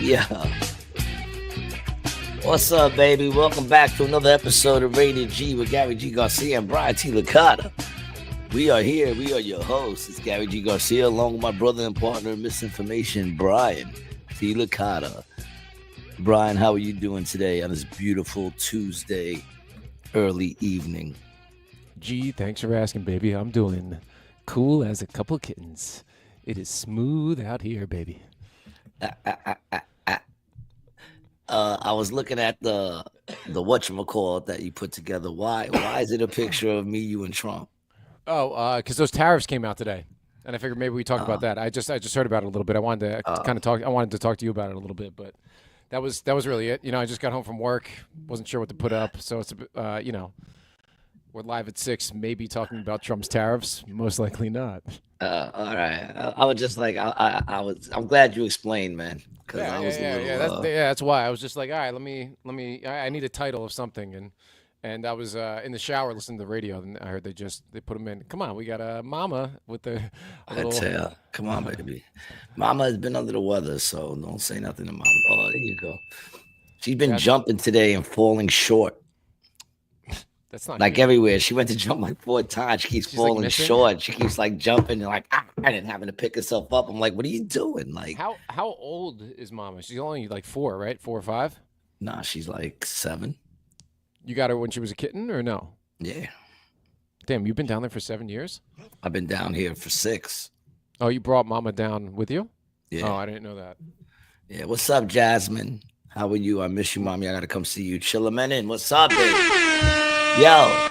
Yeah. What's up, baby? Welcome back to another episode of Rated G with Gary G. Garcia and Brian T. Licata. We are here. We are your hosts. It's Gary G. Garcia along with my brother and partner in misinformation, Brian T. Licata. Brian, how are you doing today on this beautiful Tuesday early evening? G, thanks for asking, baby. I'm doing cool as a couple kittens. It is smooth out here, baby. I was looking at the whatchamacallit that you put together. Why is it a picture of me, you, and Trump? Oh, because those tariffs came out today, and I figured maybe we talk about that. I just heard about it a little bit. I wanted to kind of talk. I wanted to talk to you about it a little bit, but that was really it. You know, I just got home from work, wasn't sure what to put up, so it's you know, we're live at 6, maybe talking about Trump's tariffs. Most likely not. All right. I was just like, I'm glad you explained, man. That's why I was just like, all right, let me. I need a title of something, and I was in the shower listening to the radio, and I heard they put them in. Come on, we got a mama with the. Come on, baby. Mama has been under the weather, so don't say nothing to mama. Oh, there you go. She's been jumping today and falling short. That's not like good. Everywhere. She went to jump like 4 times. She's falling like short. She keeps like jumping and like and having to pick herself up. I'm like, what are you doing? Like, how old is Mama? She's only like 4, right? 4 or 5? Nah, she's like 7. You got her when she was a kitten or no? Yeah. Damn, you've been down there for 7 years? I've been down here for 6. Oh, you brought Mama down with you? Yeah. Oh, I didn't know that. Yeah. What's up, Jasmine? How are you? I miss you, Mommy. I gotta come see you. Chillamenin. What's up, baby? Yo,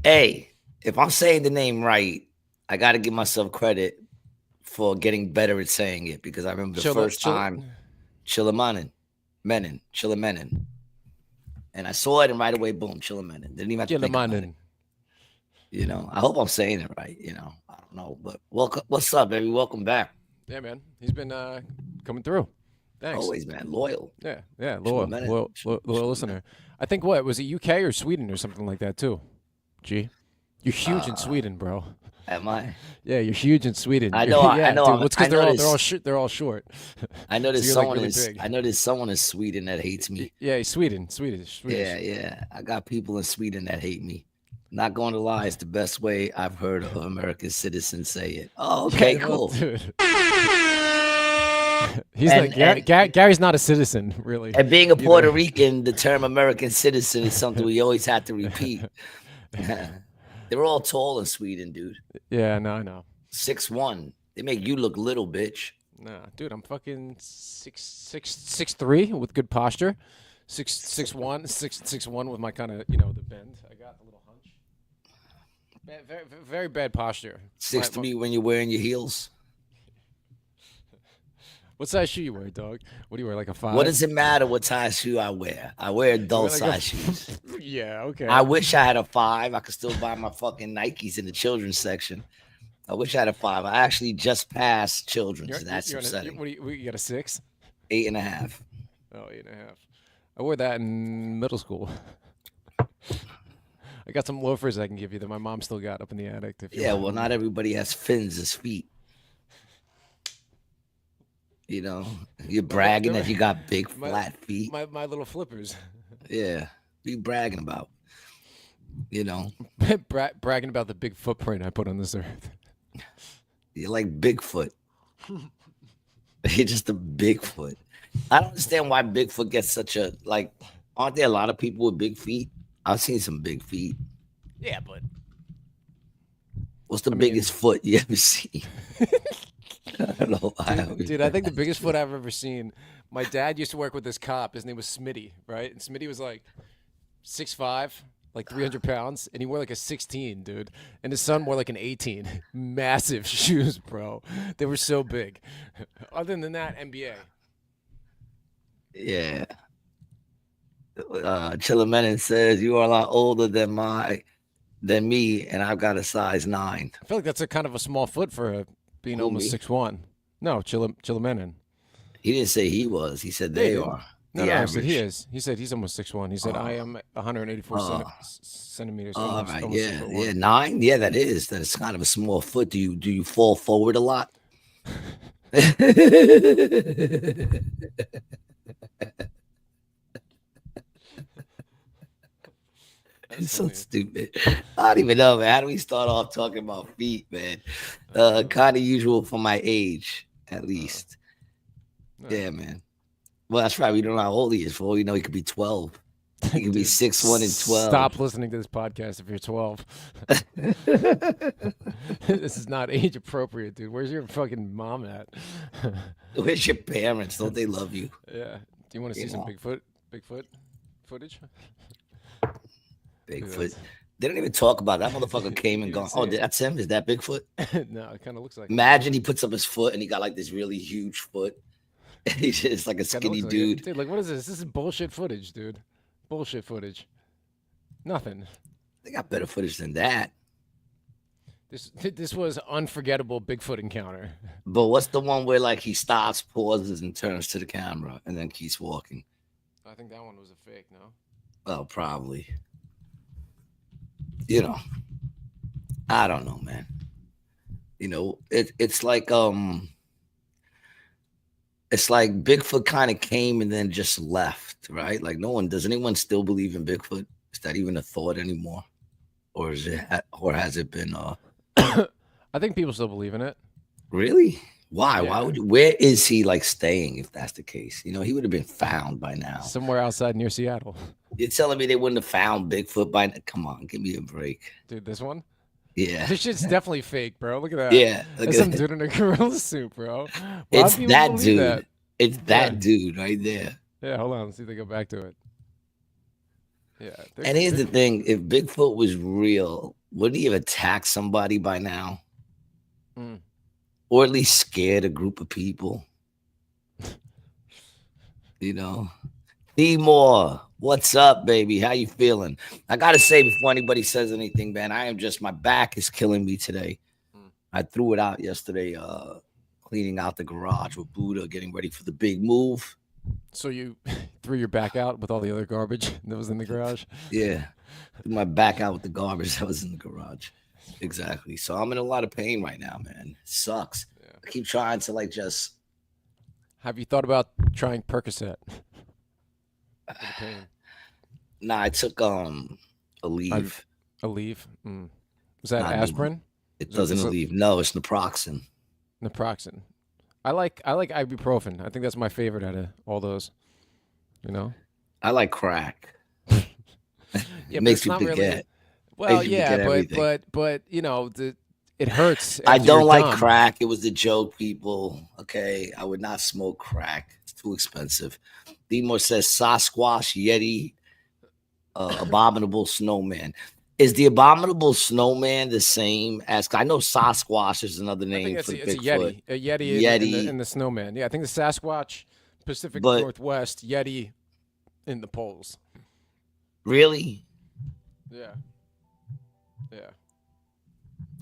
hey, if I'm saying the name right, I got to give myself credit for getting better at saying it because I remember the first time, Chillamenin. And I saw it and right away, boom, Chillamenin. Didn't even have to think about it. You know, I hope I'm saying it right. You know, I don't know, but welcome. What's up, baby? Welcome back. Yeah, man. He's been coming through. Thanks. Always, man. Loyal. Yeah, loyal listener. I think was it UK or Sweden or something like that too? Gee, you're huge in Sweden, bro. Am I? Yeah, you're huge in Sweden. I know. I know. Dude, it's because they're all short. I know there's someone in Sweden that hates me. Yeah, Swedish. Yeah. I got people in Sweden that hate me. Not going to lie, it's the best way I've heard of American citizens say it. Oh, okay, cool. Dude. He's Gary's not a citizen, really. And being a Puerto Rican, the term American citizen is something we always have to repeat. They're all tall in Sweden, dude. Yeah, no, I know. 6'1". They make you look little, bitch. Nah, dude, I'm fucking 6'3" with good posture. 6'1" with my kind of, the bend. I got a little hunch. Very, very bad posture. 6'3" when you're wearing your heels. What size shoe you wear, dog? What do you wear, like a 5? What does it matter what size shoe I wear? I wear adult size shoes. Yeah, okay. I wish I had a 5. I could still buy my fucking Nikes in the children's section. I wish I had a 5. I actually just passed children's. That's upsetting. What you got, a 6? 8.5. Oh, 8.5. I wore that in middle school. I got some loafers I can give you that my mom still got up in the attic. Well, not everybody has fins as feet. You know, you're bragging that you got big, flat feet. My little flippers. Yeah, be bragging about, bragging about the big footprint I put on this earth. You're like Bigfoot. You're just a Bigfoot. I don't understand why Bigfoot gets such a, aren't there a lot of people with big feet? I've seen some big feet. Yeah, but. What's the biggest foot you ever seen? I don't know why. Dude, I think the biggest foot I've ever seen, my dad used to work with this cop. His name was Smitty, right? And Smitty was like 6'5", like 300 pounds, and he wore like a 16, dude. And his son wore like an 18. Massive shoes, bro. They were so big. Other than that, NBA. Yeah. Chillamenin says, you are a lot older than me, and I've got a size 9. I feel like that's a kind of a small foot for being almost 6'1". No, Chillamenin. He didn't say he was. He said They they did. are No, the no, I said he average. is. He said he's almost 6'1". He said I am 184 Oh, centimeters, all almost right. almost Yeah, 6'1". yeah. 9. Yeah, that is. That is kind of a small foot. Do you fall forward a lot? That's It's so funny. stupid. I don't even know, man. How do we start off talking about feet, man? Kind of usual for my age, at least. Yeah. Yeah, man. Well, that's right. We don't know how old he is. For all you know, he could be 12. He could be Dude, 6'1" and 12. stop listening to this podcast if you're 12. This is not age appropriate, dude. Where's your fucking mom at? Where's your parents? Don't they love you? Yeah. Do you want to see some Bigfoot footage? Bigfoot. They don't even talk about it. That motherfucker came and gone. Oh, that's him? Is that Bigfoot? No, it kind of looks like. Imagine he puts up his foot and he got like this really huge foot. He's just like a skinny dude. Dude, like, what is this? This is bullshit footage, dude. Bullshit footage. Nothing. They got better footage than that. This was unforgettable Bigfoot encounter. But what's the one where like he stops, pauses, and turns to the camera and then keeps walking? I think that one was a fake, no? Well, probably. You know, I don't know, man. You know, it's like Bigfoot kind of came and then just left, right? Like does anyone still believe in Bigfoot? Is that even a thought anymore? Or has it been I think people still believe in it. Really? Why? Yeah. Where is he like staying if that's the case? You know, he would have been found by now. Somewhere outside near Seattle. You're telling me they wouldn't have found Bigfoot by now? Come on, give me a break. Dude, this one? Yeah. This shit's definitely fake, bro. Look at that. Yeah. That's some dude in a gorilla suit, bro. It's that dude. It's that dude right there. Yeah, hold on. Let's see if they go back to it. Yeah. And here's the thing. If Bigfoot was real, wouldn't he have attacked somebody by now? Mm. Or at least scared a group of people? You know? Timor, what's up, baby? How you feeling? I got to say before anybody says anything, man, my back is killing me today. I threw it out yesterday, cleaning out the garage with Buddha, getting ready for the big move. So you threw your back out with all the other garbage that was in the garage? Yeah. Threw my back out with the garbage that was in the garage. Exactly. So I'm in a lot of pain right now, man. It sucks. Yeah. I keep trying to like just. Have you thought about trying Percocet? Nah, I took Aleve. Aleve? Is that aspirin? It doesn't Aleve. No, it's naproxen. Naproxen. I like ibuprofen. I think that's my favorite out of all those. You know? I like crack. Yeah, it makes you forget. Really, well, yeah, but you know, it hurts. I don't like crack. It was a joke, people. Okay, I would not smoke crack. It's too expensive. Demore says Sasquatch, Yeti, abominable snowman. Is the abominable snowman the same as? I know Sasquatch is another name for Bigfoot. A Yeti in the snowman. Yeah, I think the Sasquatch, Pacific Northwest, Yeti in the poles. Really? Yeah. Yeah.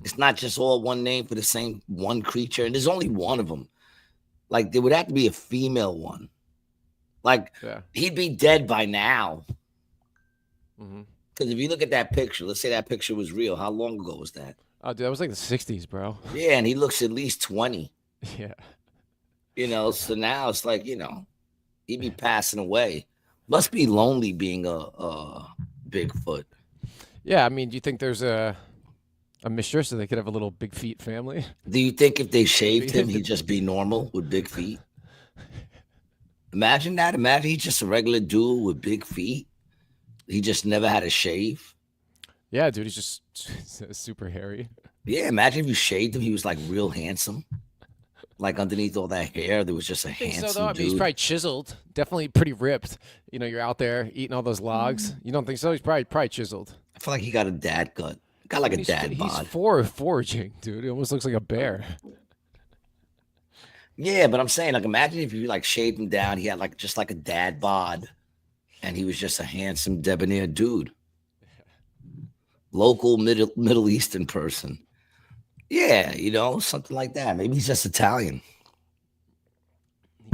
It's not just all one name for the same one creature, and there's only one of them. Like there would have to be a female one. Like he'd be dead by now. Mm-hmm. Because if you look at that picture, let's say that picture was real. How long ago was that? Oh, dude, that was like the 60s, bro. Yeah, and he looks at least 20. Yeah. You know, so now it's like, you know, he'd be passing away. Must be lonely being a Bigfoot. Yeah, I mean, do you think there's a mixture so they could have a little big feet family? Do you think if they shaved him, he'd just be normal with big feet? Imagine that. Imagine he's just a regular dude with big feet. He just never had a shave. Yeah, dude, he's just super hairy. Yeah, imagine if you shaved him, he was like real handsome. Like underneath all that hair, there was just a handsome dude. I mean, he's probably chiseled, definitely pretty ripped. You know, you're out there eating all those logs. You don't think so? He's probably chiseled. I feel like he got a dad gut. Got like a dad bod. He's foraging, dude. He almost looks like a bear. Yeah, but I'm saying, like, imagine if you like shaved him down. He had like just like a dad bod. And he was just a handsome, debonair dude. Local Middle Eastern person. Yeah, you know, something like that. Maybe he's just Italian.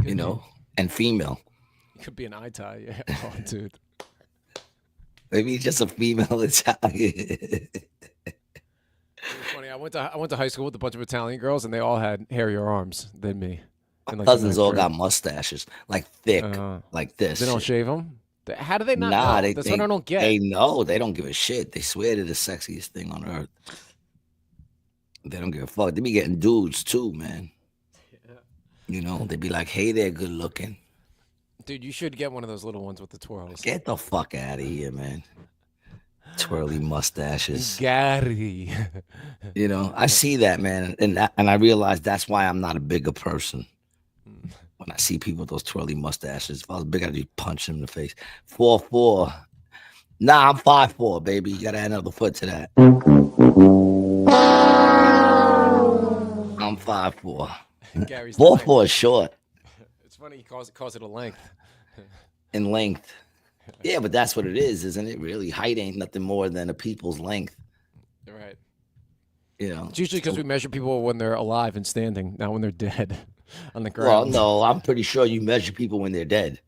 you know, and female. It could be an eye tie. Yeah. Oh, dude. Maybe he's just a female Italian. It was funny. I went to high school with a bunch of Italian girls, and they all had hairier arms than me. My In like the cousins ninth all grade. got mustaches, like thick, like this. They don't Shit. shave them. How do they not Nah, know? they That's what I think don't get. they know. They don't give a shit. They swear they're the sexiest thing on earth. They don't give a fuck. They be getting dudes too, man. You know, they be like, "Hey, they're good looking." Dude, you should get one of those little ones with the twirls. Get the fuck out of here, man. Twirly mustaches. Gary. You know, I see that, man, and I realize that's why I'm not a bigger person. When I see people with those twirly mustaches, if I was big, I'd just punch them in the face. 4'4". Nah, I'm 5'4", baby. You gotta add another foot to that. I'm 5'4". Gary's 4'4" is short It's funny he calls it a length. in length. Yeah, but that's what it is, isn't it? Really, height ain't nothing more than a people's length. Right. You know, It's usually because we measure people when they're alive and standing, not when they're dead on the well, ground. no, I'm pretty sure you measure people when they're dead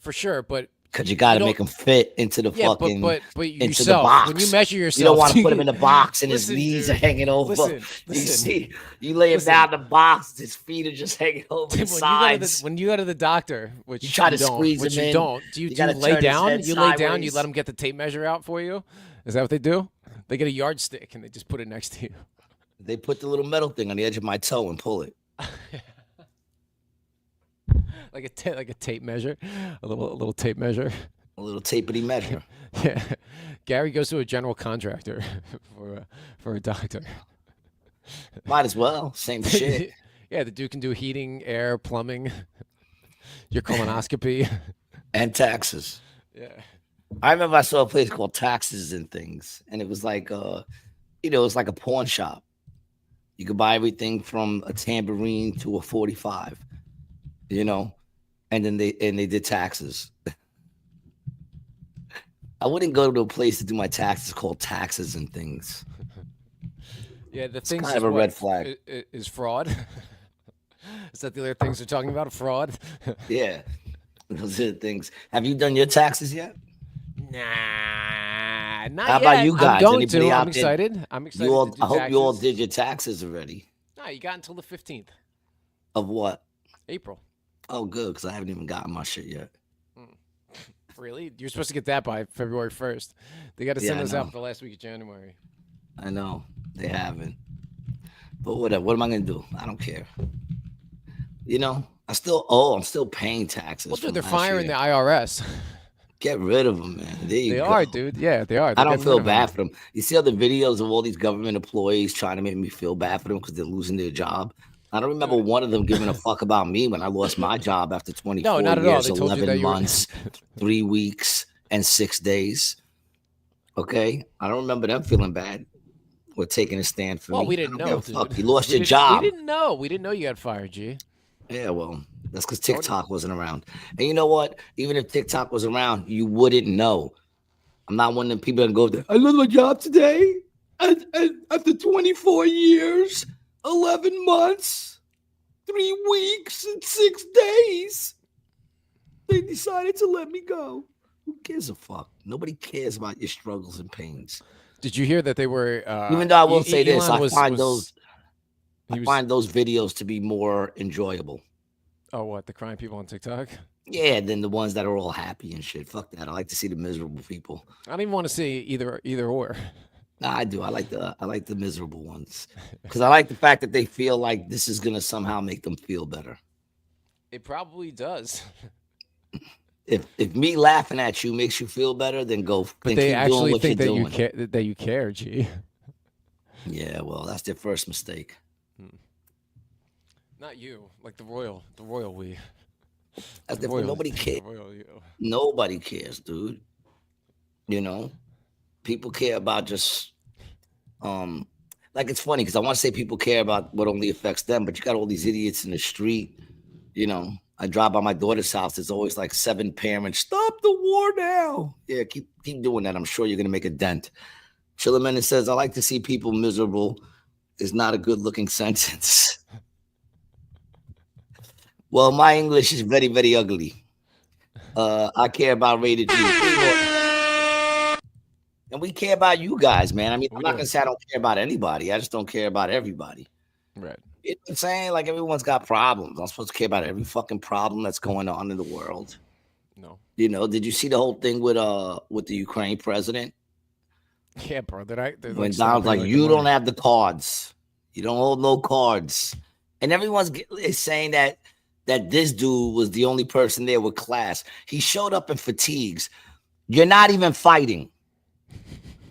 For sure, but because you got to don't- make them fit into the yeah, fucking but into the yourself, box. when you measure yourself, You don't want to put him in the box and his Listen, knees dude. are hanging over. Listen, You listen. see, you lay him Listen. down in the box, his feet are just hanging over the sides. When you go to the doctor, which You try to don't, squeeze which him you in. don't, do You you gotta lay turn his down? head You lay down. You sideways. let them get the tape measure out for you. Is that what they do? They get a yardstick and they just put it next to you. They put the little metal thing on the edge of my toe and pull it. like a tape measure, a little tape measure. A little tapety measure. Yeah, Gary goes to a general contractor for a doctor. Might as well. Same shit. Yeah, the dude can do heating, air, plumbing, your colonoscopy. And taxes. Yeah. I remember I saw a place called Taxes and Things, and it was like it's like a pawn shop. You could buy everything from a tambourine to a 45, you know, and then they did taxes. I wouldn't go to a place to do my taxes called Taxes and Things. Yeah, the It's things kind is of a what? red flag. Is fraud. Is that the other things they're talking about? Fraud. Yeah, those are the things. Have you done your taxes yet? Nah, not How yet. about you I'm guys? going Anybody to. out I'm there? excited. I'm excited. You all, to do I hope you all taxes. did your taxes already. No, you got until the 15th, Of what? April. Oh, good, because I haven't even gotten my shit yet. Really? You're supposed to get that by February 1st. They got to Yeah, send I us out know. for the last week of January. I know they haven't, but whatever. What am I gonna do? I don't care. You know, I'm still paying taxes. Well, dude, from they're last firing year. the IRS. Get rid of them, man. There you They go. are, dude. Yeah, they are. I They're don't getting feel rid of 'em. bad for them. You see all the videos of all these government employees trying to make me feel bad for them because they're losing their job. I don't remember one of them giving a fuck about me when I lost my job after 24 not at all. years, They told you 11 that you were- months, 3 weeks, and 6 days. Okay? I don't remember them feeling bad or taking a stand for Well, me. we I didn't don't know, give a fuck. dude. You lost We your didn't- job. We didn't know. We didn't know you got fired, G. Yeah, well, that's because TikTok wasn't around. And you know what? Even if TikTok was around, you wouldn't know. I'm not one of them people that go there. I lost my job today. After 24 years, 11 months, 3 weeks, and 6 days, they decided to let me go. Who gives a fuck? Nobody cares about your struggles and pains. Did you hear that they were? Even though I will say this, Elon I find those videos to be more enjoyable. Oh, what? The crying people on TikTok? Yeah, than the ones that are all happy and shit. Fuck that. I like to see the miserable people. I don't even want to see either or. Nah, I do. I like the miserable ones because I like the fact that they feel like this is gonna somehow make them feel better. It probably does. If me laughing at you makes you feel better, then go. But then they keep doing actually what think you're that you doing. care. That you care, G. Yeah, well, that's their first mistake. Not you, like the royal we. That's The their, nobody the cares. royal you. Nobody cares, dude. You know, people care about just like it's funny because I want to say people care about what only affects them, but you got all these idiots in the street. You know, I drive by my daughter's house. There's always like 7 parents. Stop the war now. Yeah, keep doing that. I'm sure you're gonna make a dent. Chilliman says, I like to see people miserable is not a good looking sentence. Well, my English is very, very ugly. I care about rated G. And we care about you guys, man. I mean, I'm not going to say I don't care about anybody. I just don't care about everybody. Right. You know what I'm saying? Like, everyone's got problems. I'm supposed to care about every fucking problem that's going on in the world. No. You know, did you see the whole thing with the Ukraine president? Yeah, bro. When Donald's like, you don't have the cards. You don't hold no cards. And everyone's is saying that this dude was the only person there with class. He showed up in fatigues. You're not even fighting.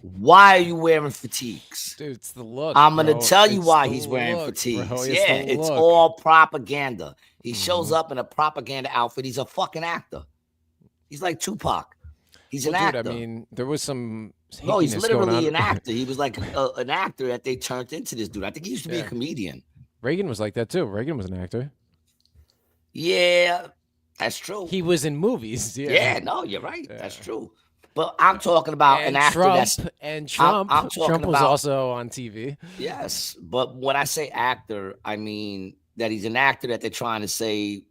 Why are you wearing fatigues? Dude, it's the look. I'm going to tell you why he's wearing fatigues. Bro, it's all propaganda. He shows up in a propaganda outfit. He's a fucking actor. He's like Tupac. He's an actor. I mean, there was some. No, he's literally an actor. He was like an actor that they turned into this dude. I think he used to be a comedian. Reagan was like that too. Reagan was an actor. Yeah, that's true. He was in movies. Yeah, no, you're right. Yeah. That's true. But I'm talking about an actor Trump was also on TV. Yes, but when I say actor, I mean that he's an actor that they're trying to say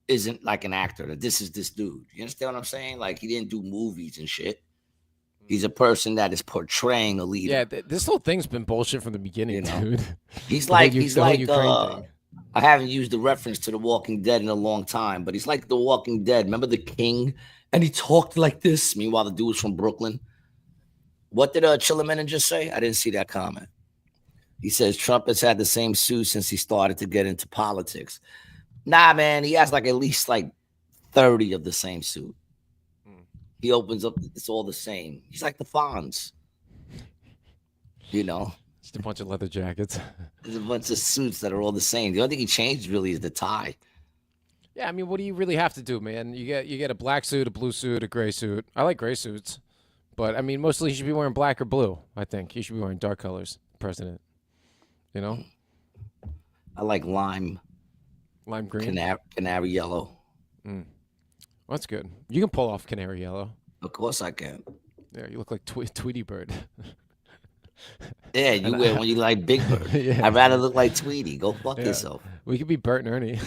isn't like an actor. That this is this dude. You understand what I'm saying? Like, he didn't do movies and shit. He's a person that is portraying a leader. Yeah, this whole thing's been bullshit from the beginning, dude. He's like I haven't used the reference to The Walking Dead in a long time, but he's like The Walking Dead. Remember the king? And he talked like this. Meanwhile, the dude was from Brooklyn. What did Chilliman just say? I didn't see that comment. He says Trump has had the same suit since he started to get into politics. Nah, man, he has like at least like 30 of the same suit. He opens up, it's all the same. He's like the Fonz. You know? Just a bunch of leather jackets. There's a bunch of suits that are all the same. The only thing he changed really is the tie. Yeah, I mean, what do you really have to do, man? You get a black suit, a blue suit, a gray suit. I like gray suits. But, I mean, mostly he should be wearing black or blue, I think. He should be wearing dark colors, president. You know? I like lime green. Canary yellow. Well, that's good. You can pull off canary yellow. Of course I can. Yeah, you look like Tweety Bird. Yeah, you wear when you like Big Bird. Yeah. I'd rather look like Tweety. Go fuck yourself. We could be Bert and Ernie.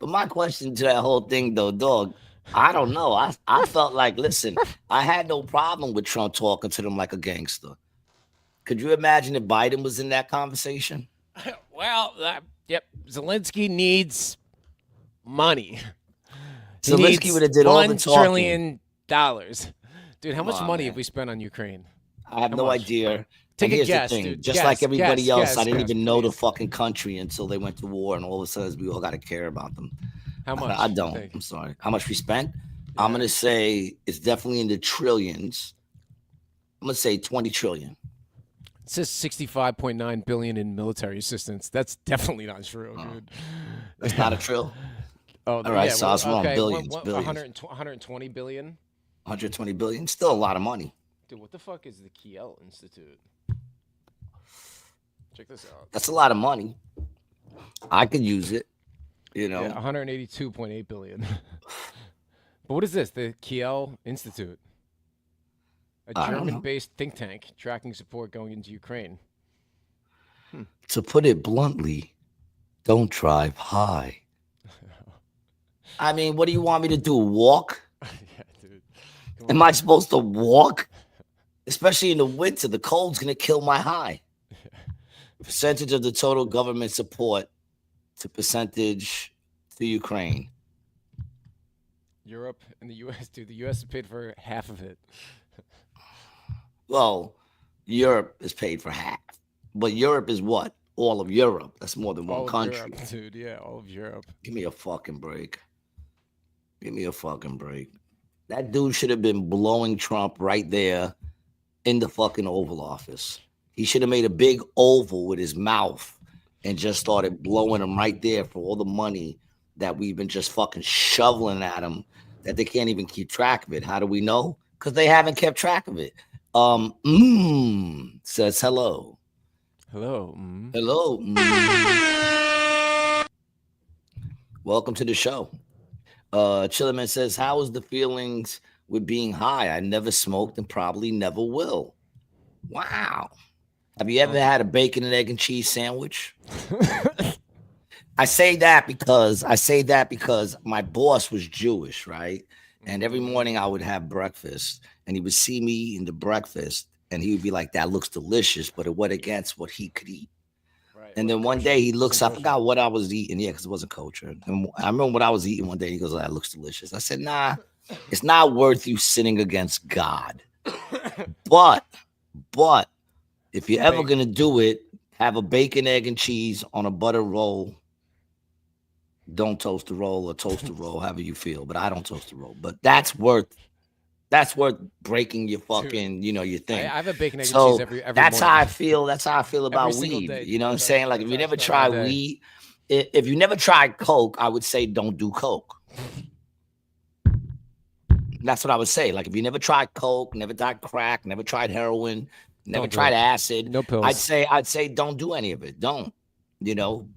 But my question to that whole thing, though, dog, I don't know. I felt like, listen, I had no problem with Trump talking to them like a gangster. Could you imagine if Biden was in that conversation? Well, yep. Zelensky needs money. Zelensky would have did all the $1 talking. trillion. Dude, how much money have we spent on Ukraine? I have no idea. Take a guess, the thing. dude. Just like everybody else, I didn't even know the fucking country until they went to war, and all of a sudden we all got to care about them. How much? I don't. I'm sorry. How much we spent? Yeah. I'm going to say it's definitely in the trillions. I'm going to say 20 trillion. It says 65.9 billion in military assistance. That's definitely not true, dude. That's not a trill? Oh, all right, so I was wrong. Billions. 120 billion? 120 billion? Still a lot of money. Dude, what the fuck is the Kiel Institute? Check this out. That's a lot of money. I could use it, you know. Yeah, 182.8 billion. But what is this? The Kiel Institute. A German-based think tank tracking support going into Ukraine. To put it bluntly, don't drive high. I mean, what do you want me to do? Walk? Yeah, dude. Am I supposed to walk? Especially in the winter, the cold's going to kill my high. Percentage of the total government support to percentage to Ukraine. Europe and the U.S., dude. The U.S. paid for half of it. Well, Europe is paid for half. But Europe is what? All of Europe. That's more than one country. Europe, dude, yeah, all of Europe. Give me a fucking break. Give me a fucking break. That dude should have been blowing Trump right there in the fucking Oval Office. He should have made a big oval with his mouth and just started blowing him right there for all the money that we've been just fucking shoveling at him that they can't even keep track of it. How do we know? Because they haven't kept track of it. Says hello. Hello. Hello. Welcome to the show. Chilliman says, how is the feelings with being high? I never smoked and probably never will. Wow. Have you ever had a bacon and egg and cheese sandwich? I say that because my boss was Jewish, right? And every morning I would have breakfast, and he would see me eating the breakfast, and he would be like, "That looks delicious," but it went against what he could eat. Right. And then one day he looks, I forgot what I was eating, because it wasn't cultured. And I remember what I was eating one day. He goes, "That looks delicious." I said, "Nah, it's not worth you sinning against God. But if you're ever gonna do it, have a bacon, egg, and cheese on a butter roll. Don't toast the roll or toast the roll, however you feel. But I don't toast the roll. But that's worth breaking your fucking, your thing. I have a bacon, egg, and So cheese every that's morning. how I feel. That's how I feel about weed. day, You know what I'm that's saying? Like if you never try weed, if you never tried coke, I would say don't do coke. That's what I would say. Like if you never tried coke, never tried crack, never tried heroin, never tried acid, No pills. I'd say don't do any of it. Don't.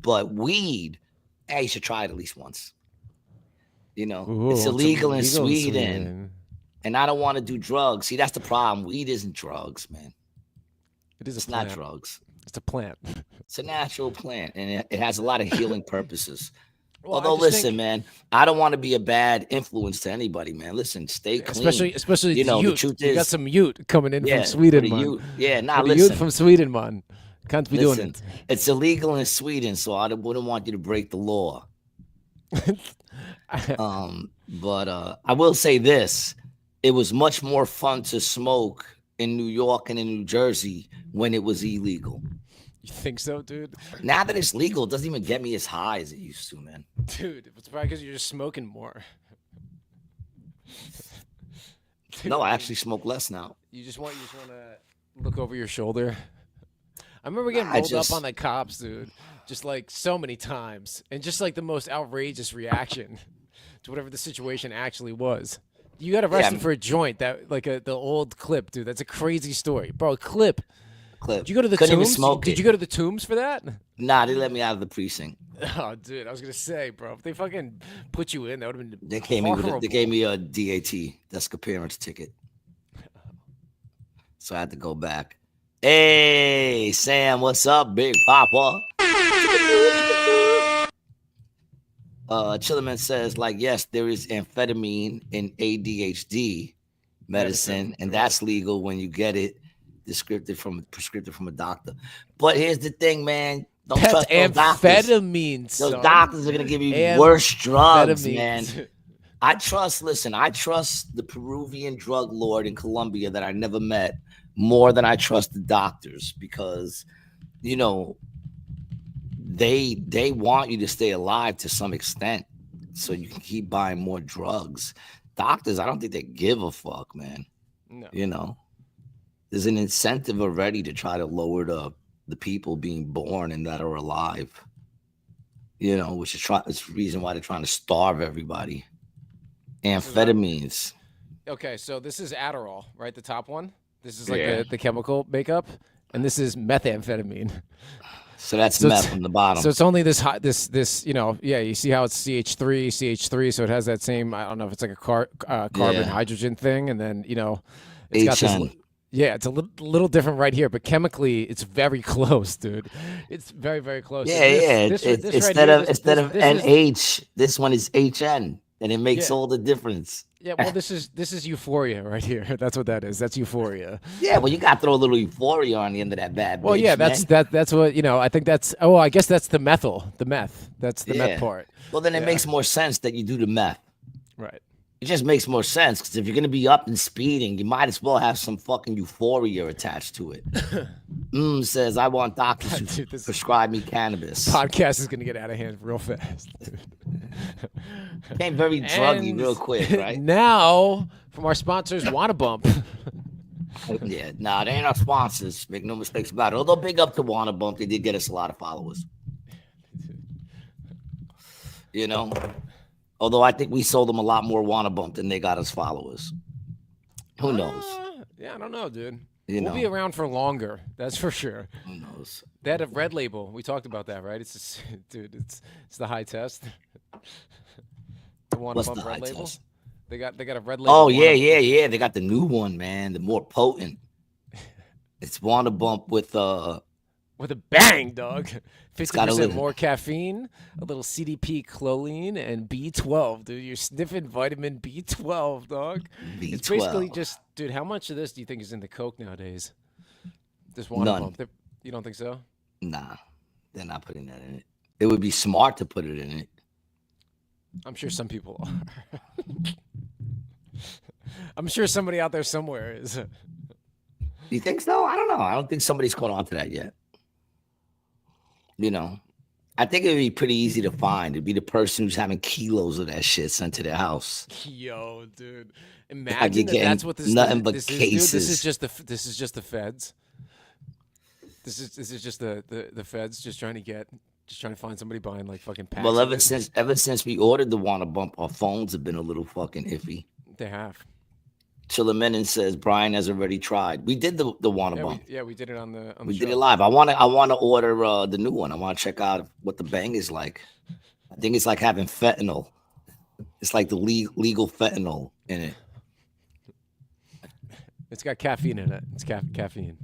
But weed, you should try it at least once. Ooh, it's illegal in Sweden. Sweden. And I don't want to do drugs. See, that's the problem. Weed isn't drugs, man. It's not drugs. It's a plant. It's a natural plant, and it has a lot of healing purposes. Well, Although, listen, man, I don't want to be a bad influence to anybody, man. Listen, stay clean. Especially the the truth is, you got some Ute coming in from for Sweden, the man. Ute. The listen. Ute from Sweden, man. Can't be doing it. It's illegal in Sweden, so I wouldn't want you to break the law. But I will say this. It was much more fun to smoke in New York and in New Jersey when it was illegal. You think so, dude? Now that it's legal, it doesn't even get me as high as it used to, man. Dude, it's probably because you're just smoking more. Dude, no, I actually smoke less now. You just want to look over your shoulder. I remember getting rolled up on the cops, dude, just like so many times, and just like the most outrageous reaction to whatever the situation actually was. You got arrested for a joint that, like the old clip, dude. That's a crazy story, bro. Clip. Did you go to the tombs? Did you go to the tombs for that? Nah, they let me out of the precinct. Oh, dude, I was gonna say, bro, if they fucking put you in, that would have been. They gave me a DAT, desk appearance ticket, so I had to go back. Hey, Sam, what's up, Big Papa? Chillerman says, yes, there is amphetamine in ADHD medicine, and that's legal when you get it prescripted from a doctor. But here's the thing, man. Don't trust those doctors. Those doctors are gonna give you worse drugs, man. I trust the Peruvian drug lord in Colombia that I never met more than I trust the doctors, because they want you to stay alive to some extent so you can keep buying more drugs. Doctors, I don't think they give a fuck, man. No. There's an incentive already to try to lower the people being born and that are alive. Which is the reason why they're trying to starve everybody. Amphetamines. Okay, so this is Adderall, right? The top one. This is like the chemical makeup, and this is methamphetamine. So that's meth from the bottom. So it's only this you see how it's CH3, so it has that same, I don't know if it's like a carbon hydrogen thing, and then it's got this. Yeah, it's a little different right here, but chemically it's very close, dude. It's very, very close. Instead of NH, this one is HN, and it makes all the difference. Yeah, well, this is euphoria right here. That's what that is. That's euphoria. Yeah, well, you got to throw a little euphoria on the end of that bad. Well, bitch, yeah, that's what I think that's. Oh, I guess that's the meth. That's the meth part. Well, then it makes more sense that you do the meth. Right. It just makes more sense, because if you're gonna be up and speeding, you might as well have some fucking euphoria attached to it. Says I want doctors to prescribe me cannabis. Podcast is gonna get out of hand real fast. Became very druggy real quick, right? Now, from our sponsors, Wanna Bump. They ain't our sponsors. Make no mistakes about it. Although big up to Wanna Bump, they did get us a lot of followers. Although I think we sold them a lot more Wanna Bump than they got us followers. Who knows? Yeah, I don't know, dude. We'll be around for longer. That's for sure. Who knows? They had a red label. We talked about that, right? It's the high test. The Wanna Bump red label. Test? They got a red label. Oh yeah. They got the new one, man. The more potent. It's Wanna Bump with What with a bang, dog. gotta 50% live. more caffeine, a little CDP choline, and B12, dude. You're sniffing vitamin B12, dog. It's basically B12. just, dude, how much of this do you think is in the Coke nowadays? This water None. pump. You don't think so? Nah, they're not putting that in it. It would be smart to put it in it. I'm sure some people are. I'm sure somebody out there somewhere is. You think so? I don't know. I don't think somebody's caught on to that yet. You know, I think it'd be pretty easy to find. It'd be the person who's having kilos of that shit sent to their house. Yo, dude, imagine that's what this nothing but this cases. Is, dude. This is just the feds. This is just the feds just trying to find somebody buying like fucking packs. Well, ever since we ordered the Wanna Bump, our phones have been a little fucking iffy. They have. Chillimenin says Brian has already tried. We did the Wanna Bump. We did it on the We show. did it live. I want to order the new one. I want to check out what the bang is like. I think it's like having fentanyl. It's like the legal fentanyl in it. It's got caffeine in it. It's caffeine.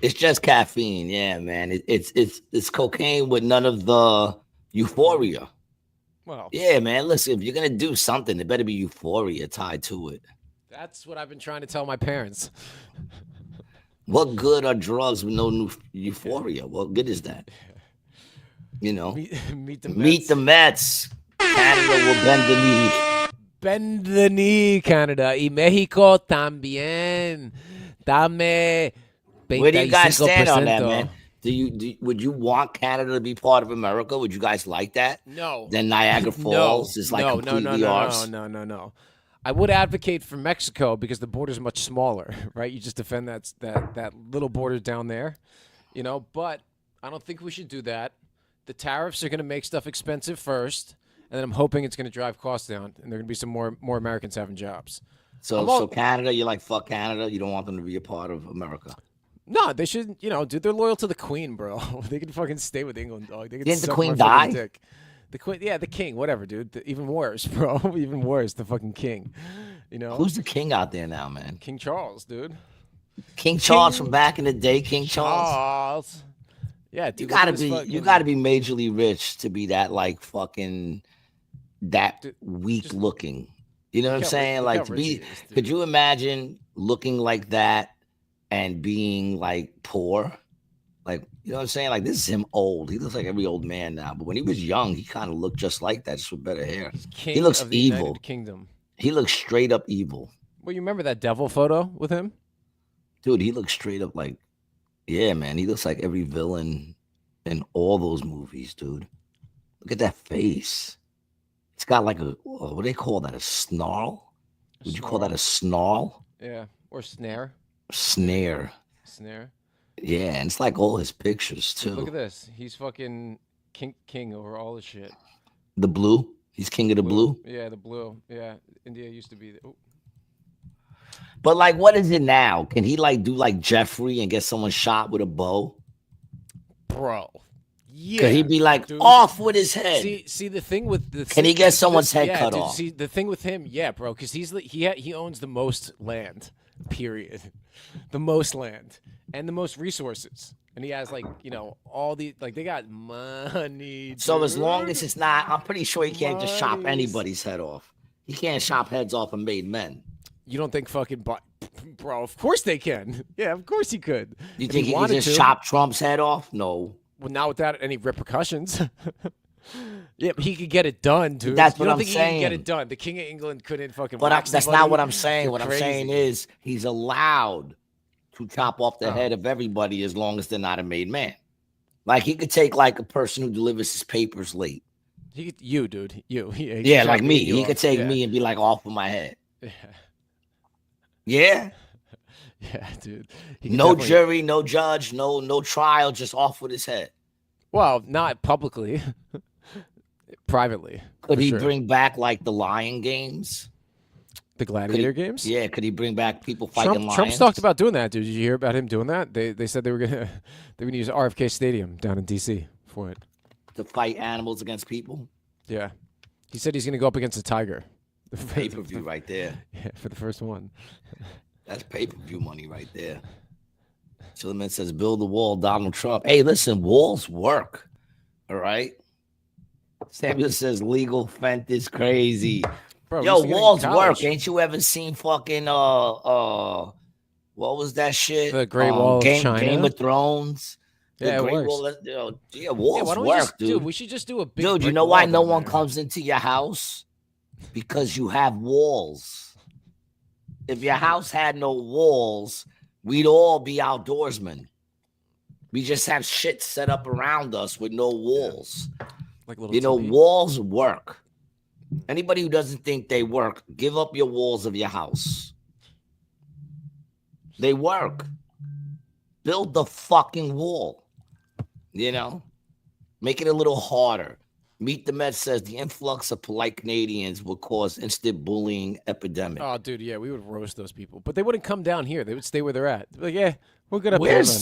It's just caffeine, yeah, man. It's cocaine with none of the euphoria. Well, yeah, man. Listen, if you're gonna do something, there better be euphoria tied to it. That's what I've been trying to tell my parents. What good are drugs with no new euphoria? What good is that? You know, meet the Mets. Meet the Mets. Canada will bend the knee. Bend the knee, Canada. Y Mexico también. Dame 25%. Where do you guys stand on that, man? Would you want Canada to be part of America? Would you guys like that? No. Then Niagara Falls is like completely ours. No. I would advocate for Mexico because the border's much smaller, right? You just defend that little border down there, you know. But I don't think we should do that. The tariffs are going to make stuff expensive first, and then I'm hoping it's going to drive costs down, and there are going to be some more Americans having jobs. So Canada, you're like, fuck Canada. You don't want them to be a part of America. No, they should. You know, dude, they're loyal to the Queen, bro. They can fucking stay with England, dog. They can Didn't the Queen die? Dick. The Queen, yeah, the King, whatever, dude. Even worse, bro. Even worse, the fucking King. You know, who's the King out there now, man? King Charles, dude. King Charles from back in the day, King Charles. Yeah, dude, you gotta be majorly rich to be that like fucking that weak looking. You know what I'm saying? Like to be. Could you imagine looking like that and being like poor? Like, you know what I'm saying? Like, this is him old. He looks like every old man now. But when he was young, he kind of looked just like that, just with better hair. He looks evil. United Kingdom. He looks straight up evil. Well, you remember that devil photo with him? Dude, he looks straight up like, yeah, man. He looks like every villain in all those movies, dude. Look at that face. It's got like what do they call that? A snarl? Would you call that a snarl? Yeah, or snare. Snare. Yeah, and it's like all his pictures too. Look at this. He's fucking king over all the shit. The blue? He's king of the blue? Yeah, the blue. Yeah, India used to be. But like, what is it now? Can he like do like Jeffrey and get someone shot with a bow? Bro. Yeah. Could he be like, dude, off with his head? See the thing with the. Can he get someone's head cut off? See the thing with him, yeah, bro, because he owns the most land. Period. The most land and the most resources, and he has like, you know, all the like they got money. Dude. So as long as it's not, I'm pretty sure he can't just chop anybody's head off. He can't chop heads off of made men. You don't think fucking bro? Of course they can. Yeah, of course he could. You think he can just chop Trump's head off? No. Well, not without any repercussions. Yeah, but he could get it done, dude. That's what I'm saying. You don't think he can get it done? The King of England couldn't fucking. But that's not what I'm saying. What I'm saying is he's allowed to chop off the head of everybody as long as they're not a made man. Like he could take like a person who delivers his papers late. Dude. Yeah, like me. He could take me and be like off of my head. Yeah. Yeah, dude. No jury, no judge, no trial, just off with his head. Well, not publicly. Privately. Could he bring back like the lion games? The gladiator games? Yeah, could he bring back people fighting lions? Trump's talked about doing that, dude. Did you hear about him doing that? They said they're gonna use RFK Stadium down in DC for it. To fight animals against people? Yeah. He said he's gonna go up against a tiger. Pay-per-view right there. Yeah, for the first one. That's pay-per-view money right there. Chillerman says, build the wall, Donald Trump. Hey, listen, walls work. All right. Samuel says, legal fence is crazy. Bro, we Yo, used to get it in walls work. college. Ain't you ever seen fucking what was that shit? The Great Wall of Game China. of Thrones. The Yeah, it Great works. Wall. Yeah, Yeah, walls why don't we work, just, dude. we should just do a big Dude, you brick know why wall no down one there. comes into your house? Because you have walls. If your house had no walls, we'd all be outdoorsmen. We just have shit set up around us with no walls. Like little TV. Walls work. Anybody who doesn't think they work, give up your walls of your house. They work. Build the fucking wall. Make it a little harder. Meet the Met says the influx of polite Canadians will cause instant bullying epidemic. Oh, dude, yeah, we would roast those people, but they wouldn't come down here. They would stay where they're at. They'd be like, yeah, we're good up there, man.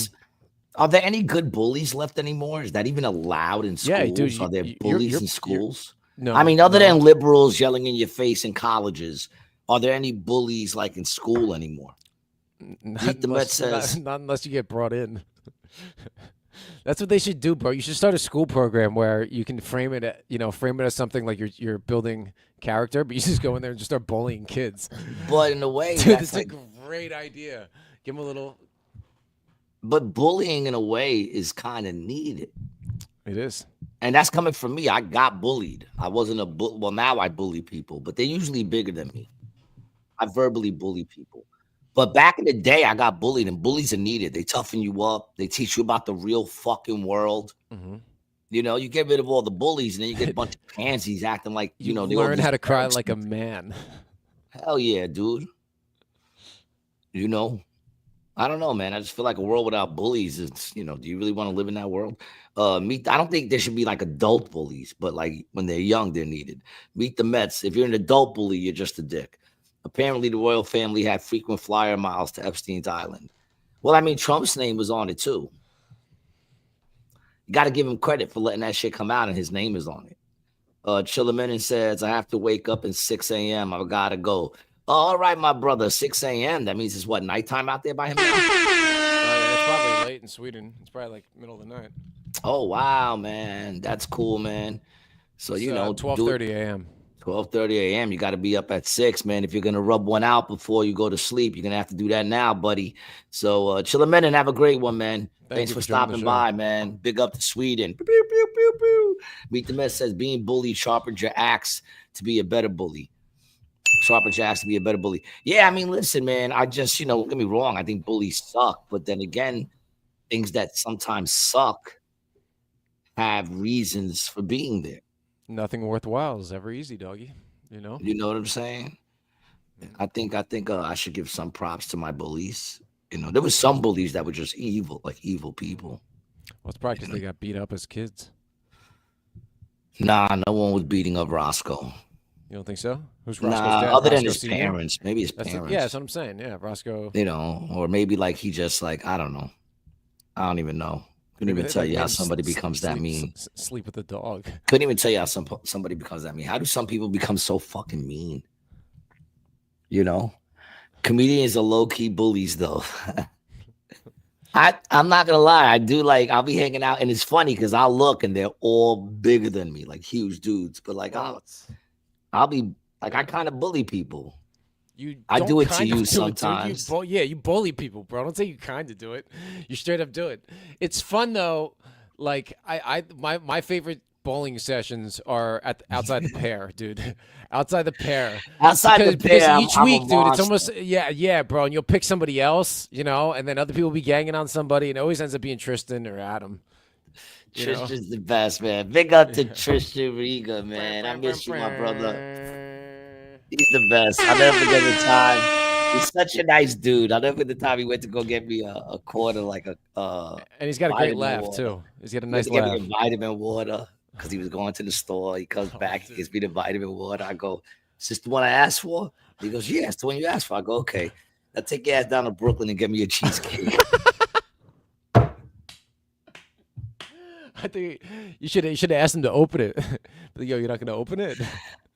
Are there any good bullies left anymore? Is that even allowed in schools? Yeah, dude, Are there bullies in schools? No. I mean, other than liberals yelling in your face in colleges, are there any bullies like in school anymore? Not unless you get brought in. That's what they should do, bro. You should start a school program where you can frame it as something like you're building character, but you just go in there and just start bullying kids. But in a way, dude, that's a great idea. Give them a little. But bullying, in a way, is kind of needed. It is. And that's coming from me. I got bullied. I wasn't well, now I bully people, but they're usually bigger than me. I verbally bully people. But back in the day, I got bullied, and bullies are needed. They toughen you up. They teach you about the real fucking world. Mm-hmm. You get rid of all the bullies, and then you get a bunch of pansies acting like, they learn how to cry like a man. Hell yeah, dude. I don't know, man. I just feel like a world without bullies is, do you really want to live in that world? I don't think there should be like adult bullies, but like when they're young, they're needed. Meet the Mets. If you're an adult bully, you're just a dick. Apparently, the royal family had frequent flyer miles to Epstein's Island. Well, I mean, Trump's name was on it, too. You got to give him credit for letting that shit come out, and his name is on it. Chillerman says, I have to wake up at 6 a.m. I got to go. All right, my brother, 6 a.m. That means it's what, nighttime out there by him now? Yeah, it's probably late in Sweden. It's probably like middle of the night. Oh, wow, man. That's cool, man. So, 12:30 a.m. 12:30 a.m. You got to be up at 6, man. If you're going to rub one out before you go to sleep, you're going to have to do that now, buddy. So Chillerman, and have a great one, man. Thanks for stopping by, man. Big up to Sweden. Pew, pew, pew, pew. Meet the Mess says, being bullied sharpens your axe to be a better bully. Sharpens your axe to be a better bully. Yeah, I mean, listen, man. I just, don't get me wrong. I think bullies suck. But then again, things that sometimes suck have reasons for being there. Nothing worthwhile is ever easy, doggy. You know what I'm saying? I think I should give some props to my bullies. There was some bullies that were just evil, like evil people. Well, it's probably because they got beat up as kids. Nah, no one was beating up Roscoe. You don't think so? Who's Roscoe's dad? Other than Roscoe his Senior? parents. Maybe his parents. Yeah, that's what I'm saying. Yeah, Roscoe. Or maybe like he just like, I don't know. I don't even know. Couldn't even tell you how somebody becomes that mean. Sleep with a dog. Couldn't even tell you how somebody becomes that mean. How do some people become so fucking mean? Comedians are low-key bullies, though. I'm not gonna lie. I do I'll be hanging out, and it's funny because I'll look and they're all bigger than me, like huge dudes. But I'll be like, I kind of bully people. I do it to you sometimes. You bully people, bro. Don't say you kind of do it. You straight up do it. It's fun though. Like my favorite bowling sessions are outside the pair, dude. Outside the pair. Because each week, dude, it's almost bro. And you'll pick somebody else, and then other people will be ganging on somebody, and it always ends up being Tristan or Adam. Tristan's the best, man. Big up to Tristan Riga, man. I miss you, my brother. He's the best. I'll never forget the time. He's such a nice dude. I'll never forget the time he went to go get me a quarter, and he's got a great laugh too. He's got a nice laugh. Get me vitamin water because he was going to the store. He comes back, he gives me the vitamin water. I go, is this the one I asked for? He goes, yeah, it's the one you asked for. I go, okay. Now take your ass down to Brooklyn and get me a cheesecake. I think you should have asked him to open it. But, yo, you're not gonna open it?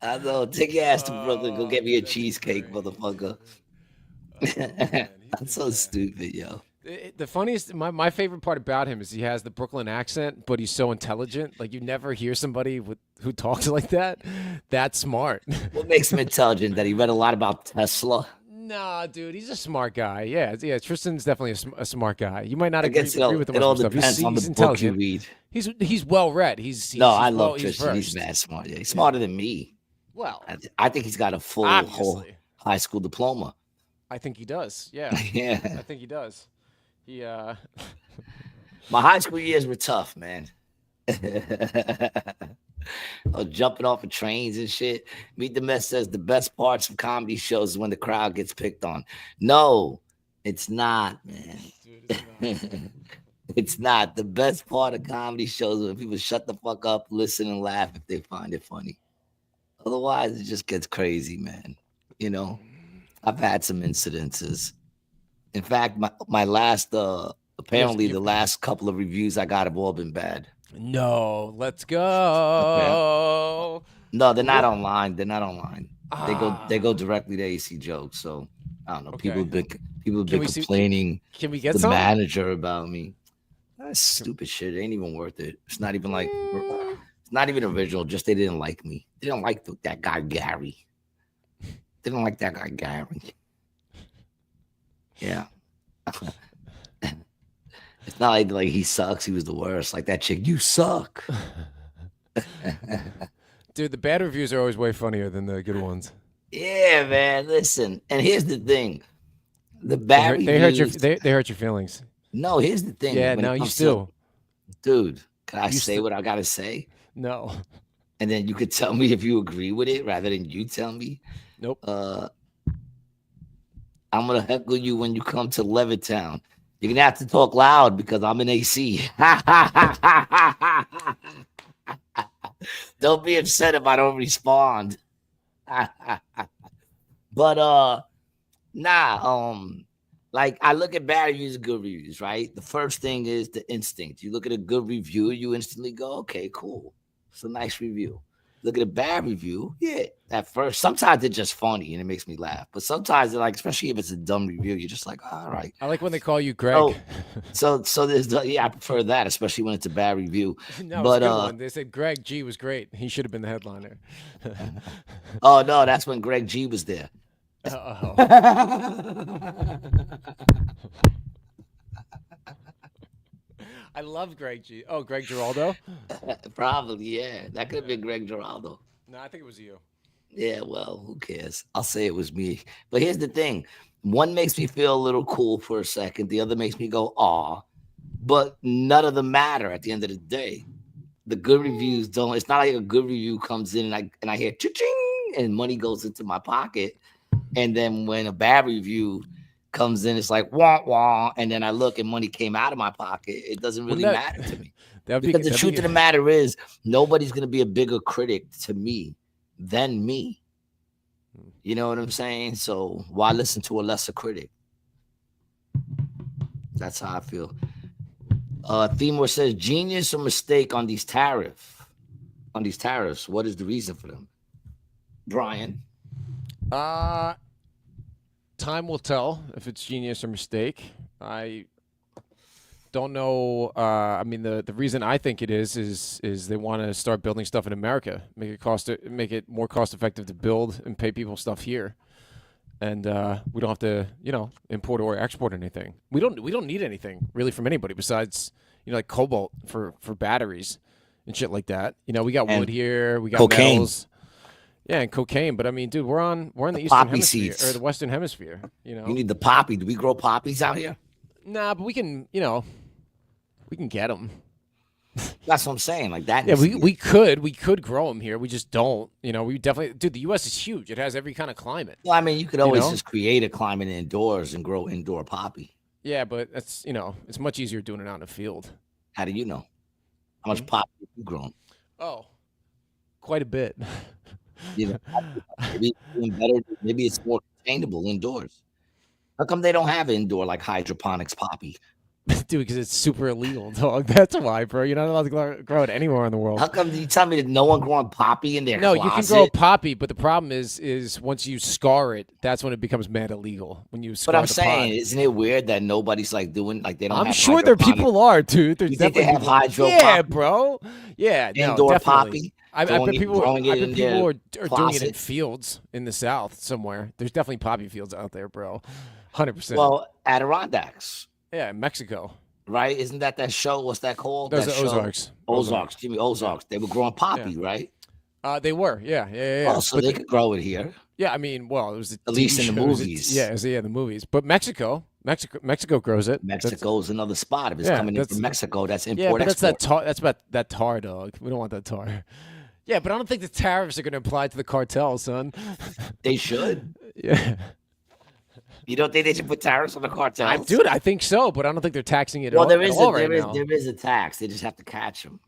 I know. Take your ass to Brooklyn. Go get me a cheesecake, motherfucker. I'm so stupid, yo. The funniest, my favorite part about him is he has the Brooklyn accent, but he's so intelligent. Like you never hear somebody who talks like that. That's smart. What makes him intelligent? That he read a lot about Tesla. Nah, dude, he's a smart guy. Yeah, yeah. Tristan's definitely a smart guy. You might not I agree, guess agree with him it on all some stuff. depends on the He's book you intelligent. read. He's well read. He's No, I he's love well he's Tristan. He's versed. mad smart. Yeah, he's smarter than me. Well, I think he's got a full whole obviously, high school diploma. I think he does. Yeah, Yeah. I think he does. He My high school years were tough, man. Oh, jumping off of trains and shit. Meet the Mess says the best parts of comedy shows is when the crowd gets picked on. No, it's not, man. dude, it's not. It's not. The best part of comedy shows is when people shut the fuck up, listen, and laugh if they find it funny. Otherwise, it just gets crazy, man. You know, I've had some incidences. In fact, my last apparently the last couple of reviews I got have all been bad. No, let's go. No, they're not online. They're not online. Ah. They go directly to AC Jokes. So I don't know. Okay. People have been complaining Can we get to the some? manager about me. That's stupid shit. It ain't even worth it. It's not even like it's not even original. Just they didn't like me. They didn't like that guy Gary. They didn't like that guy Gary. Yeah. It's not like he sucks. He was the worst. Like that chick, you suck. Dude, the bad reviews are always way funnier than the good ones. Yeah, man. Listen, and here's the thing: the bad They hurt your reviews. they hurt your feelings. No, here's the thing. Yeah, when it no, you comes still. dude. Can I You say still- what I gotta say? No. And then you could tell me if you agree with it, rather than you tell me. Nope. I'm gonna heckle you when you come to Levittown. You're gonna have to talk loud because I'm in AC. Don't be upset if I don't respond. But like I look at bad reviews and good reviews, right? The first thing is the instinct. You look at a good review, you instantly go, okay, cool. It's a nice review. Look at a bad review, yeah. At first, sometimes it's just funny and it makes me laugh. But sometimes, like, especially if it's a dumb review, you're just like, all right. I like when they call you Greg. So there's I prefer that, especially when it's a bad review. No, But it's a good one. They said Greg G was great. He should have been the headliner. oh no, that's when Greg G was there. Uh-oh. I love Greg G. Oh, Greg Giraldo? Probably, yeah. That could have been Greg Giraldo. No, I think it was you. Yeah, well, who cares? I'll say it was me. But here's the thing. One makes me feel a little cool for a second. The other makes me go, aw. But none of them matter at the end of the day. The good reviews don't. It's not like a good review comes in and I hear cha-ching and money goes into my pocket. And then when a bad review comes in, it's like wah wah, and then I look and money came out of my pocket. It doesn't really matter to me. Because the truth of the matter is, nobody's gonna be a bigger critic to me than me. You know what I'm saying? So why listen to a lesser critic? That's how I feel. Themor says genius or mistake on these tariffs. What is the reason for them? Brian. Time will tell if it's genius or mistake. I don't know. I mean, the reason I think it is they want to start building stuff in America, make it more cost effective to build and pay people stuff here, and we don't have to, import or export anything. We don't need anything really from anybody besides, like cobalt for batteries and shit like that. We got wood here, we got cocaine. metals. Yeah, and cocaine, but I mean, dude, we're in the Eastern Hemisphere seeds. or the Western Hemisphere. You need the poppy. Do we grow poppies out here? Nah, but we can, we can get them. That's what I'm saying. Like that. Yeah, we could grow them here. We just don't. We definitely, dude. The U.S. is huge. It has every kind of climate. Well, I mean, you could always just create a climate indoors and grow indoor poppy. Yeah, but that's it's much easier doing it out in the field. How do you know? How much poppy have you grown? Oh, quite a bit. Maybe it's more containable indoors. How come they don't have indoor like hydroponics poppy? Dude, because it's super illegal, dog. That's why, bro. You're not allowed to grow it anywhere in the world. How come you tell me that no one growing poppy in their No, closet? you can grow poppy, but the problem is once you scar it, that's when it becomes mad illegal. When you scar But I'm the saying, pot. isn't it weird that nobody's like doing like they don't? I'm have sure there hydroponic? people are, dude. There's You think they definitely have people. hydroponic? Yeah, bro. Yeah, no, Indoor definitely. poppy? I bet people. Growing I it bet in people their are doing it in closet? fields in the South somewhere. There's definitely poppy fields out there, bro. 100%. Well, Adirondacks, Yeah, Mexico. right? Isn't that show? What's that called? Those That are show? Ozarks. Ozarks. Jimmy Ozarks. They were growing poppy, right? They were. Yeah. Oh, so they could grow it here. Yeah, I mean, well, it was At least in the movies. The movies. But Mexico grows it. Mexico's another spot. If it's coming in from Mexico, that's import. Yeah, but that's about that tar, dog. We don't want that tar. Yeah, but I don't think the tariffs are going to apply to the cartel, son. They should. Yeah. You don't think they should put tariffs on the cartels? Dude, I think so, but I don't think they're taxing it. Well, there is a tax. They just have to catch them.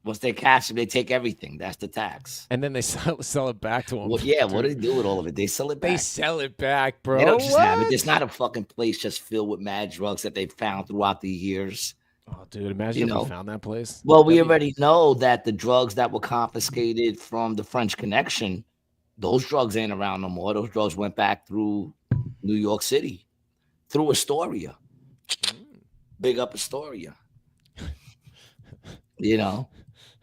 Once they catch them, they take everything. That's the tax. And then they sell it back to them. Well, yeah, what do they do with all of it? They sell it back. They sell it back, bro. They don't just have it. There's not a fucking place just filled with mad drugs that they've found throughout the years. Oh, dude, imagine if we found that place. Well, we already know that the drugs that were confiscated from the French Connection, those drugs ain't around no more. Those drugs went back through New York City, through Astoria. Big up Astoria.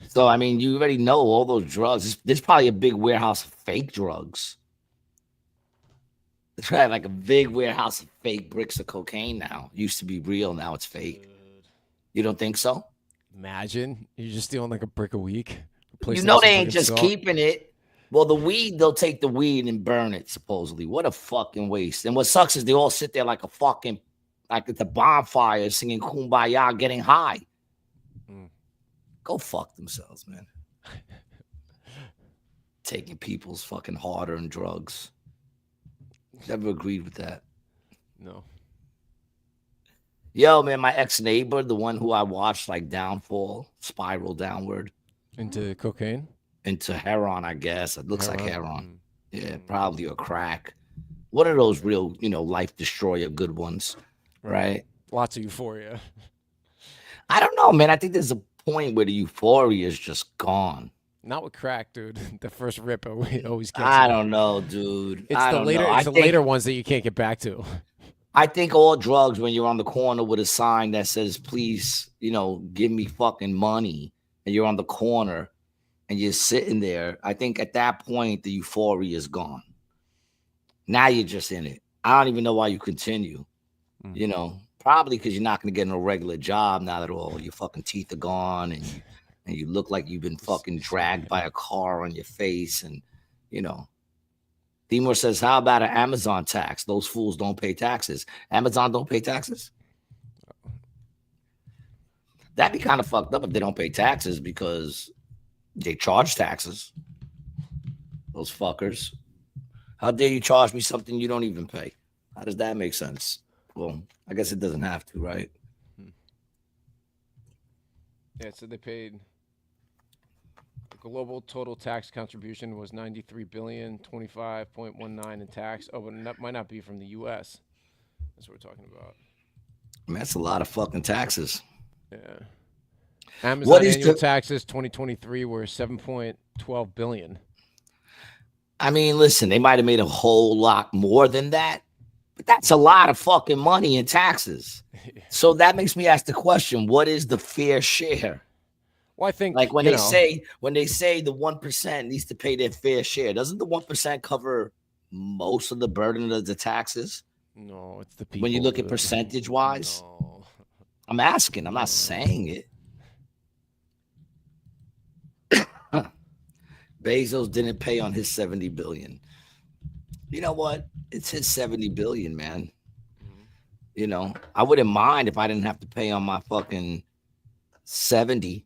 So, I mean, you already know all those drugs. There's probably a big warehouse of fake drugs. It's right, like a big warehouse of fake bricks of cocaine now. Used to be real, now it's fake. You don't think so? Imagine you're just stealing like a brick a week. They ain't just keeping it. Well, the weed, they'll take the weed and burn it, supposedly. What a fucking waste. And what sucks is they all sit there like at the bonfire singing Kumbaya, getting high. Go fuck themselves, man. Taking people's fucking hard-earned drugs. Never agreed with that. No. Yo, man, my ex-neighbor, the one who I watched like spiral downward. Into cocaine? Into heroin, I guess. It looks like heroin. Yeah, probably a crack. One of those real, life destroyer good ones, right? Lots of euphoria. I don't know, man. I think there's a point where the euphoria is just gone. Not with crack, dude. The first rip always gets I don't know, dude. It's the later ones that you can't get back to. I think all drugs, when you're on the corner with a sign that says, please, give me fucking money, and you're on the corner and you're sitting there, I think at that point, the euphoria is gone. Now you're just in it. I don't even know why you continue, probably because you're not going to get a regular job now that all your fucking teeth are gone and you look like you've been fucking dragged by a car on your face. And, Timur says, how about an Amazon tax? Those fools don't pay taxes. Amazon don't pay taxes? That'd be kind of fucked up if they don't pay taxes because they charge taxes. Those fuckers. How dare you charge me something you don't even pay? How does that make sense? Well, I guess it doesn't have to, right? Yeah, so they paid. Global total tax contribution was $93 billion, 25.19 in tax. Oh, but that might not be from the U.S. That's what we're talking about. I mean, that's a lot of fucking taxes. Yeah. Amazon annual taxes 2023 were $7.12 billion. I mean, listen, they might have made a whole lot more than that, but that's a lot of fucking money in taxes. So that makes me ask the question: what is the fair share? Well, I think like when they say the 1% needs to pay their fair share, doesn't the 1% cover most of the burden of the taxes? No, it's the people. When you look at percentage wise, no. I'm asking. I'm not saying it. Bezos didn't pay on his 70 billion. You know what? It's his 70 billion, man. I wouldn't mind if I didn't have to pay on my fucking 70.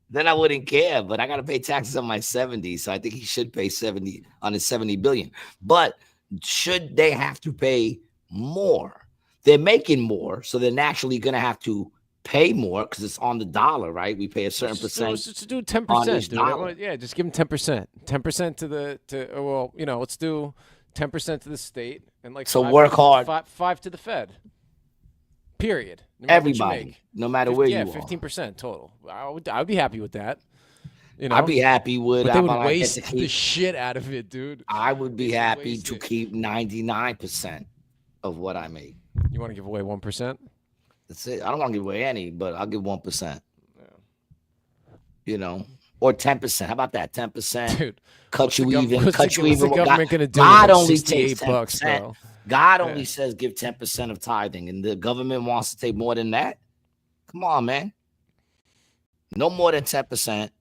Then I wouldn't care, but I got to pay taxes on my 70. So I think he should pay 70 on his 70 billion. But should they have to pay more? They're making more, so they're naturally going to have to pay more because it's on the dollar, right? We pay a certain percent. Just do 10%, dude. Yeah, just give them 10%. 10% let's do 10% to the state, and like So work hard. 5 to the Fed. Period. No matter what you Everybody, make. no matter where you are. 15% total. I would be happy with that. You know, I'd be happy with. But they would waste the shit out of it, dude. I would be happy to keep 99% of what I make. You want to give away 1%? That's it. I don't want to give away any, but I'll give 1%. Yeah. You know, or 10%. How about that? 10%. Dude, cut you even. What's the government going to do? God only takes $68, bro. God only says give 10% of tithing, and the government wants to take more than that. Come on, man. No more than 10%.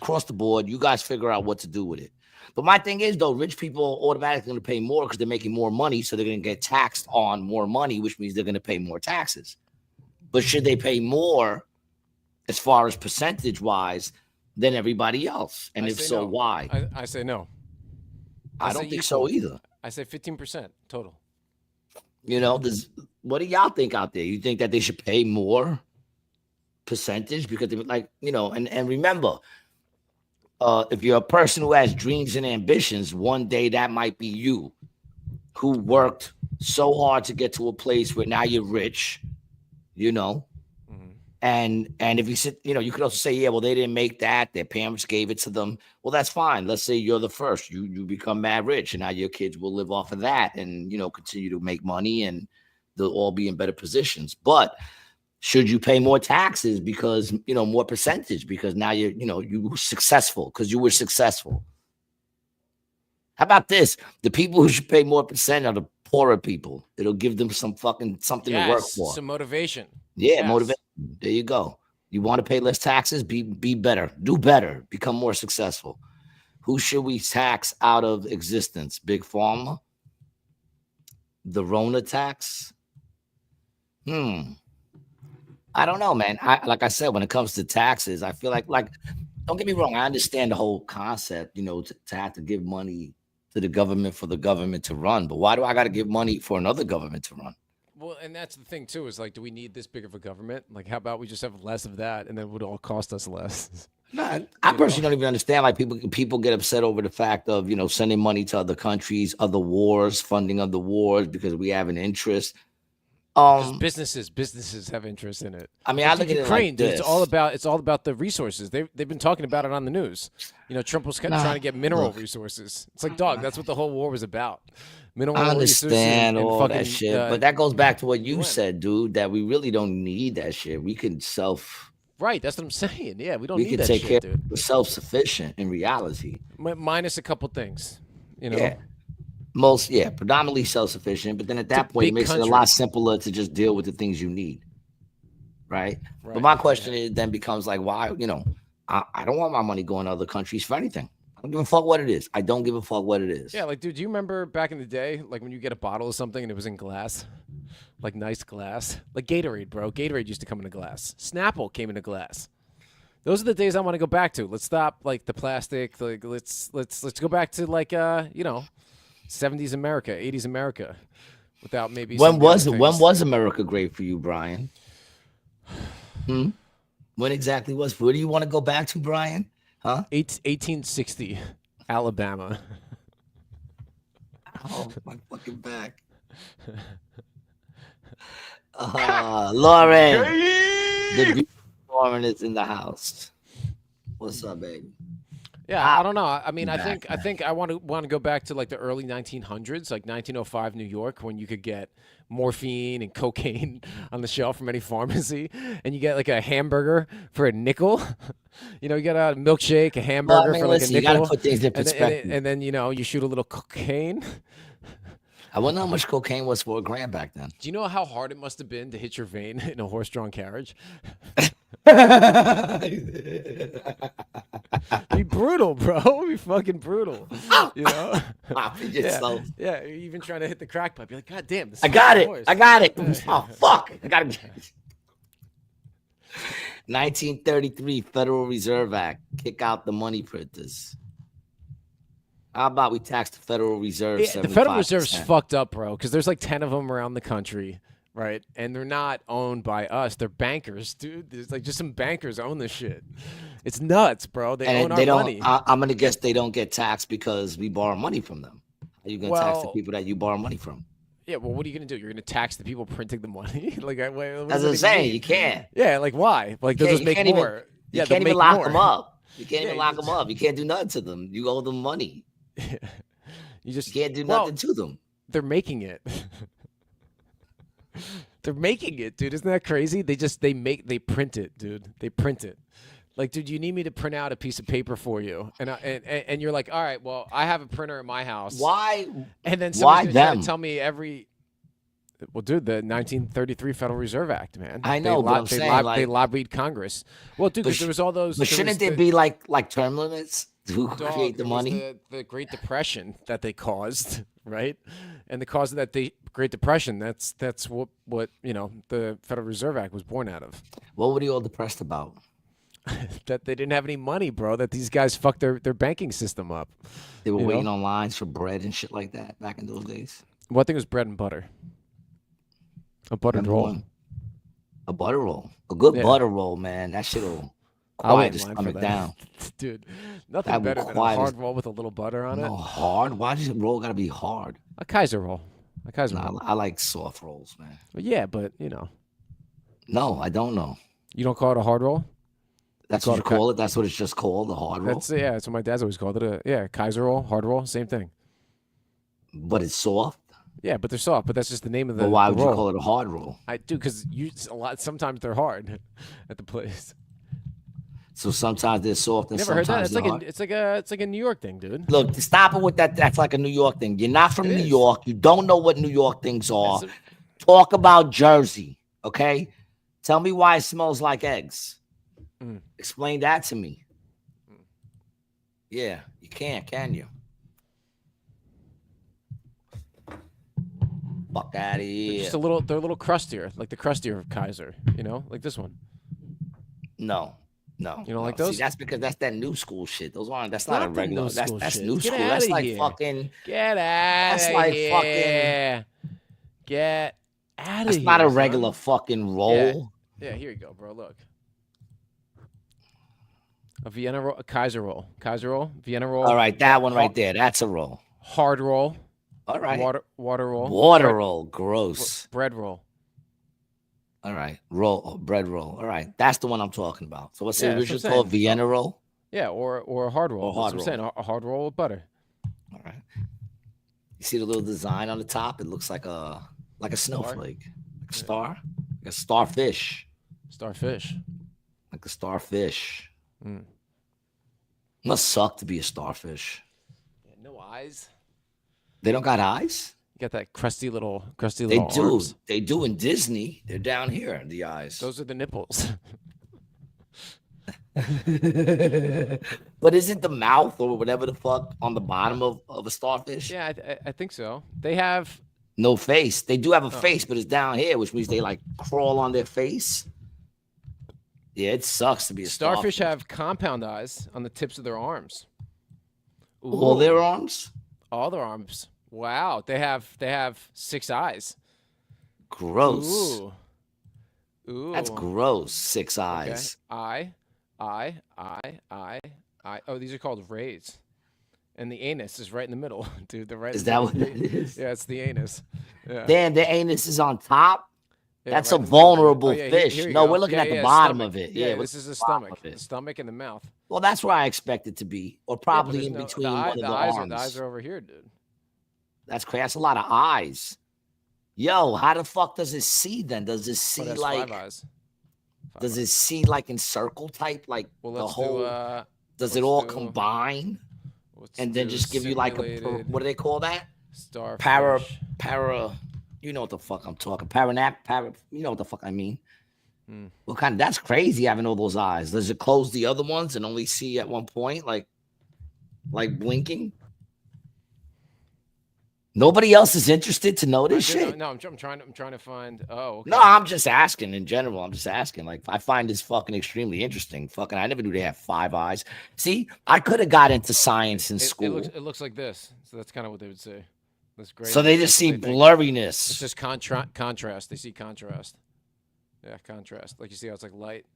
Across the board, you guys figure out what to do with it. But my thing is, though, rich people are automatically going to pay more because they're making more money, so they're going to get taxed on more money, which means they're going to pay more taxes. But should they pay more as far as percentage-wise than everybody else? And if so, why? I say no. I don't think so either. I say 15% total. You know, what do y'all think out there? You think that they should pay more percentage? Because, like, you know, and remember, if you're a person who has dreams and ambitions, one day that might be you, who worked so hard to get to a place where now you're rich, you know. And if you sit, you know, you could also say, yeah, well, they didn't make that. Their parents gave it to them. Well, that's fine. Let's say you're the first. You become mad rich, and now your kids will live off of that and, you know, continue to make money, and they'll all be in better positions. But should you pay more taxes because, you know, more percentage because now you were successful because you were successful? How about this? The people who should pay more percent are the poorer people. It'll give them something to work for. Some motivation. Yeah, motivation. There you go. You want to pay less taxes? Be better. Do better. Become more successful. Who should we tax out of existence? Big Pharma? The Rona tax? I don't know, man. Like I said, when it comes to taxes, I feel like don't get me wrong. I understand the whole concept, you know, to have to give money to the government for the government to run. But why do I got to give money for another government to run? Well, and that's the thing, too, is like, do we need this big of a government? Like, how about we just have less of that, and then it would all cost us less? No, I personally don't even understand. Like, people get upset over the fact of, you know, sending money to other countries, other wars, funding other wars because we have an interest. Businesses have interest in it. I mean, I look at Ukraine, dude, it's all about the resources. They've been talking about it on the news. You know, Trump was trying to get mineral resources. It's like, dog, that's what the whole war was about. I understand all that shit, but that goes back to what you said, dude, that we really don't need that shit. We can Right, that's what I'm saying. Yeah, we don't need that shit, dude. We can take care of self-sufficient in reality. Minus a couple things, you know. Yeah. Predominantly self-sufficient, but then at that point, it makes it a lot simpler to just deal with the things you need, right? But my question then becomes like, why, you know, I don't want my money going to other countries for anything. I don't give a fuck what it is. I don't give a fuck what it is. Yeah, like, dude, do you remember back in the day, like when you get a bottle of something and it was in glass? Like nice glass? Like Gatorade, bro. Gatorade used to come in a glass. Snapple came in a glass. Those are the days I want to go back to. Let's stop like the plastic. Like let's go back to like you know, 70s America, 80s America, without maybe. When was America great for you, Brian? When exactly was? Where do you want to go back to, Brian? Huh? 1860, Alabama. Oh, my fucking back. Lauren. The beautiful Lauren is in the house. What's up, baby? Yeah, I don't know. I mean, I think I want to go back to like the early 1900s, like 1905 New York, when you could get morphine and cocaine on the shelf from any pharmacy, and you get like a hamburger for a nickel. You know, you get a milkshake, a hamburger for like a nickel. You gotta put things in perspective. And then you know, you shoot a little cocaine. I wonder how much cocaine was for a gram back then. Do you know how hard it must have been to hit your vein in a horse-drawn carriage? Be brutal, bro. Be fucking brutal. You know? Yeah, you're even trying to hit the crack pipe. You're like, God damn, I got it. Oh, fuck. I got it. 1933 Federal Reserve Act. Kick out the money printers. How about we tax the Federal Reserve? The Federal Reserve's fucked up, bro, because there's like 10 of them around the country, right? And they're not owned by us. They're bankers, dude. There's like just some bankers own this shit. It's nuts, bro. They own our money. I'm going to guess they don't get taxed because we borrow money from them. Are you going to tax the Well, people that you borrow money from? yeah. Well, what are you gonna do? You're gonna tax the people printing the money? Like, what As does I'm that even saying, mean? you can't. Yeah, like why? Like they'll just You make can't even. more. You Yeah, they'll can't even make lock them more. up. You can't Yeah, even lock them up. You can't do nothing to them. You owe them money. you You just can't do well, nothing to them. they're making it. They're making it, dude. Isn't that crazy? They print it, dude. They print it. Like, dude, you need me to print out a piece of paper for you, and you're like, all right, well, I have a printer in my house, Why? and then Why somebody's gonna try to them? tell me every. Well, dude, the 1933 Federal Reserve Act, man. I know, but I'm saying, they like, lobbied Congress. Well, dude, because there was all those. but shouldn't there be like term limits to create the There was money? the Great Depression that they caused, right? And the cause of that the Great Depression, that's what the Federal Reserve Act was born out of. What were they all depressed about? That they didn't have any money, bro. That these guys fucked their banking system up. They were You waiting know? on lines for bread and shit like that back in those days. One thing was bread and butter. A buttered Number roll. one, a butter roll, a good Yeah. butter roll, man. That shit'll I quiet wouldn't the mind for stomach that. down. Dude, nothing That will better than a quiet hard his- roll with a little butter on it. No, hard. Why does a roll gotta be hard? A Kaiser roll. A Kaiser Nah, roll. I like soft rolls, man. Well, yeah, but No, I don't know. you don't call it a hard roll. That's Call what you it a ki- call it. That's what it's just called, the hard roll. That's what my dad's always called it. Kaiser roll, hard roll, same thing. But it's soft. Yeah, but they're soft. But that's just the name of the. But why the would you roll. call it a hard roll? I do because sometimes they're hard at the place. So sometimes they're soft and You never heard that? sometimes It's they're like hard. it's like a New York thing, dude. Look, stop it with that. That's like a New York thing. You're not from It New is. York. You don't know what New York things are. It's Talk about Jersey, okay? Tell me why it smells like eggs. Mm. Explain that to me. Yeah, you can't, can you? Fuck out of they're here. just they're a little crustier, like the crustier Kaiser, like this one. No. No. You don't like no. those? See, that's because that's that new school shit. Those aren't. That's Not not a the regular. new That's school that's shit. new Get school. outta That's like here. fucking. Get out That's of like here. fucking- Get out of That's here. not a son. regular fucking roll. Yeah, here you go, bro. Look. A Vienna roll, a Kaiser roll. Kaiser roll, Vienna roll. All right, that one right there. That's a roll. Hard roll. All right. Water roll. Water bread, roll. Gross. bread roll. All right. Bread roll. All right. That's the one I'm talking about. So what's Yeah, the that's what original I'm called? saying. Vienna roll? Yeah, or a hard roll. Or hard That's what I'm saying. A hard roll with butter. All right. You see the little design on the top? It looks like a snowflake. Like a star? Like a starfish. Starfish. Like a starfish. Mm. Must suck to be a starfish. Yeah, no eyes. They don't got eyes? You got that crusty little They do. arms. They do in Disney. They're down here, the eyes. Those are the nipples. But isn't the mouth or whatever the fuck on the bottom of a starfish? Yeah, I think so. They have. No face. They do have a face, but it's down here, which means they like crawl on their face. Yeah, it sucks to be a Starfish have compound eyes on the tips of their arms. all Ooh, their arms. all their arms. Wow, they have 6 eyes. Gross. Ooh. That's gross. 6 Okay. eyes. Eye. Oh, these are called rays. And the anus is right in the middle, dude. The right. Is that what it is? Yeah, it's the anus. Yeah. Damn, the anus is on top. Yeah, That's right a in the middle. vulnerable Oh, yeah, fish. here you No, go. we're looking Yeah, at the yeah, bottom stomach. of it. Yeah, Yeah, this is the bottom stomach. of it. The stomach and the mouth. Well, that's where I expect it to be, or Yeah, but probably there's in no- between the one of the arms. The eyes are over here, dude. That's crazy. That's a lot of eyes. Yo, how the fuck does it see then? Does it Oh, see that's like? 5 eyes. Does it see like in circle type, like Well, the let's whole? do. Does it let's all do- combine Let's and then do just give you like a simulated what do they call that? starfish. Para. You know what the fuck I'm talking. You know what the fuck I mean. Hmm. What kind? That's crazy having all those eyes. Does it close the other ones and only see at one point, like blinking? Nobody else is interested to know this shit. No, I'm trying to find. Oh, okay. No, I'm just asking in general. I'm just asking. Like, I find this fucking extremely interesting. Fucking, I never knew they have 5 eyes. See, I could have got into science in school. It looks like this. So that's kind of what they would say. That's great. So they just see It's blurriness. just contrast. They see contrast. Yeah, contrast. Like you see how it's like light.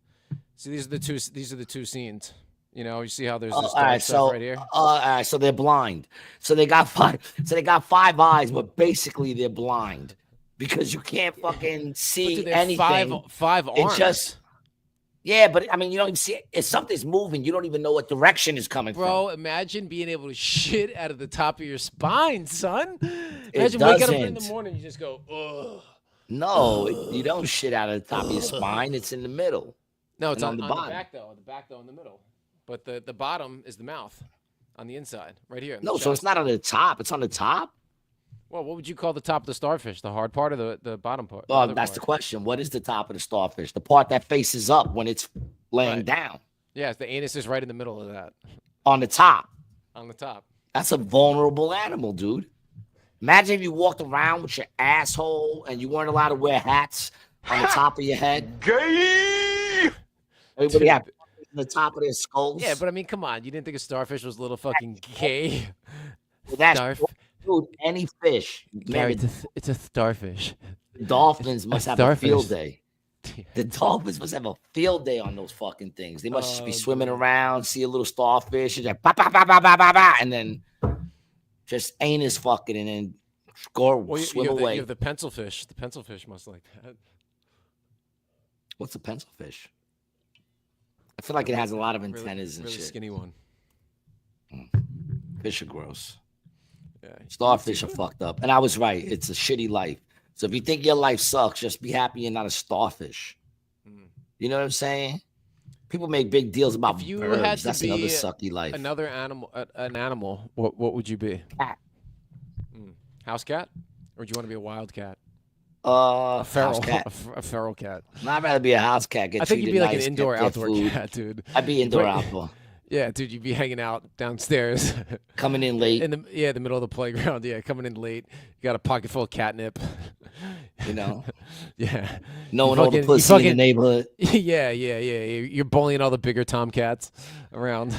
See, these are the two scenes. You know, you see how there's this all right, dark stuff so right here. all right, so they're blind. So they got five. So they got five eyes, but basically they're blind because you can't fucking But see dude, they have anything. five It arms. just yeah, but I mean, you don't even see it. If something's moving, you don't even know what direction is coming Bro, imagine being able to shit out of the top of your spine, son. from. Imagine waking up in the morning, you just go, ugh. No, you don't shit out of the top of your spine. It's in the middle. No, it's and on the the bottom. back though. On the back though, in the middle. But the bottom is the mouth, on the inside, right here. No, so it's not on the top. It's on the top. Well, what would you call the top of the starfish? The hard part or the bottom part? Well, that's the question. What is the top of the starfish? The part that faces up when it's laying Right. down. Yeah, the anus is right in the middle of that. On the top. On the top. That's a vulnerable animal, dude. Imagine if you walked around with your asshole and you weren't allowed to wear hats on the top of your head. Gay! Everybody had the top of their skulls. Yeah, but I mean, come on. You didn't think a starfish was a little fucking gay? That's dude, any fish. Gary, it's a starfish. Dolphins must have a field starfish. day. The dolphins must have a field day on those fucking things. They must just be swimming around, see a little starfish, and like, bah, bah, bah, bah, bah, bah, bah, and then just anus fucking, and then swim away. You have the pencilfish. The pencilfish must like that. What's a pencilfish? I feel like it has a lot of antennas and really shit. Skinny one. Fish are gross. Yeah, Starfish are fucked up. And I was right. It's a shitty life. So if you think your life sucks, just be happy you're not a starfish. You know what I'm saying? People make big deals about if you birds. had to That's be another sucky life. Another animal, an animal. What would you be? Cat. House cat, or do you want to be a wild cat? A feral house cat. A feral cat. I'd rather be a house cat. I think you'd be like an indoor-outdoor food. cat, dude. I'd be indoor-outdoor. Yeah, dude, you'd be hanging out downstairs. Coming in late. In the middle of the playground. Yeah, coming in late. You got a pocket full of catnip. You know? Yeah. Knowing all the pussy in the neighborhood. Yeah. You're bullying all the bigger tomcats around.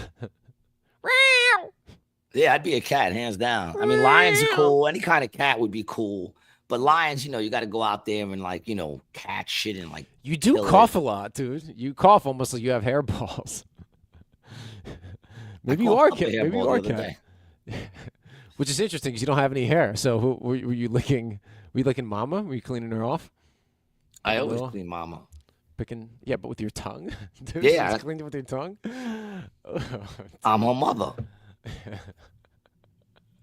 Yeah, I'd be a cat, hands down. I mean, lions are cool. Any kind of cat would be cool. But lions, you got to go out there and, like, catch shit and, like. You do cough a lot, dude. You cough almost like you have hairballs. Maybe you are cat. Maybe you are cat. Which is interesting because you don't have any hair. So were you licking? Were you licking Mama? Were you cleaning her off? I always clean Mama. Yeah, but with your tongue. Dude, yeah, I cleaned it with your tongue. I'm her mother.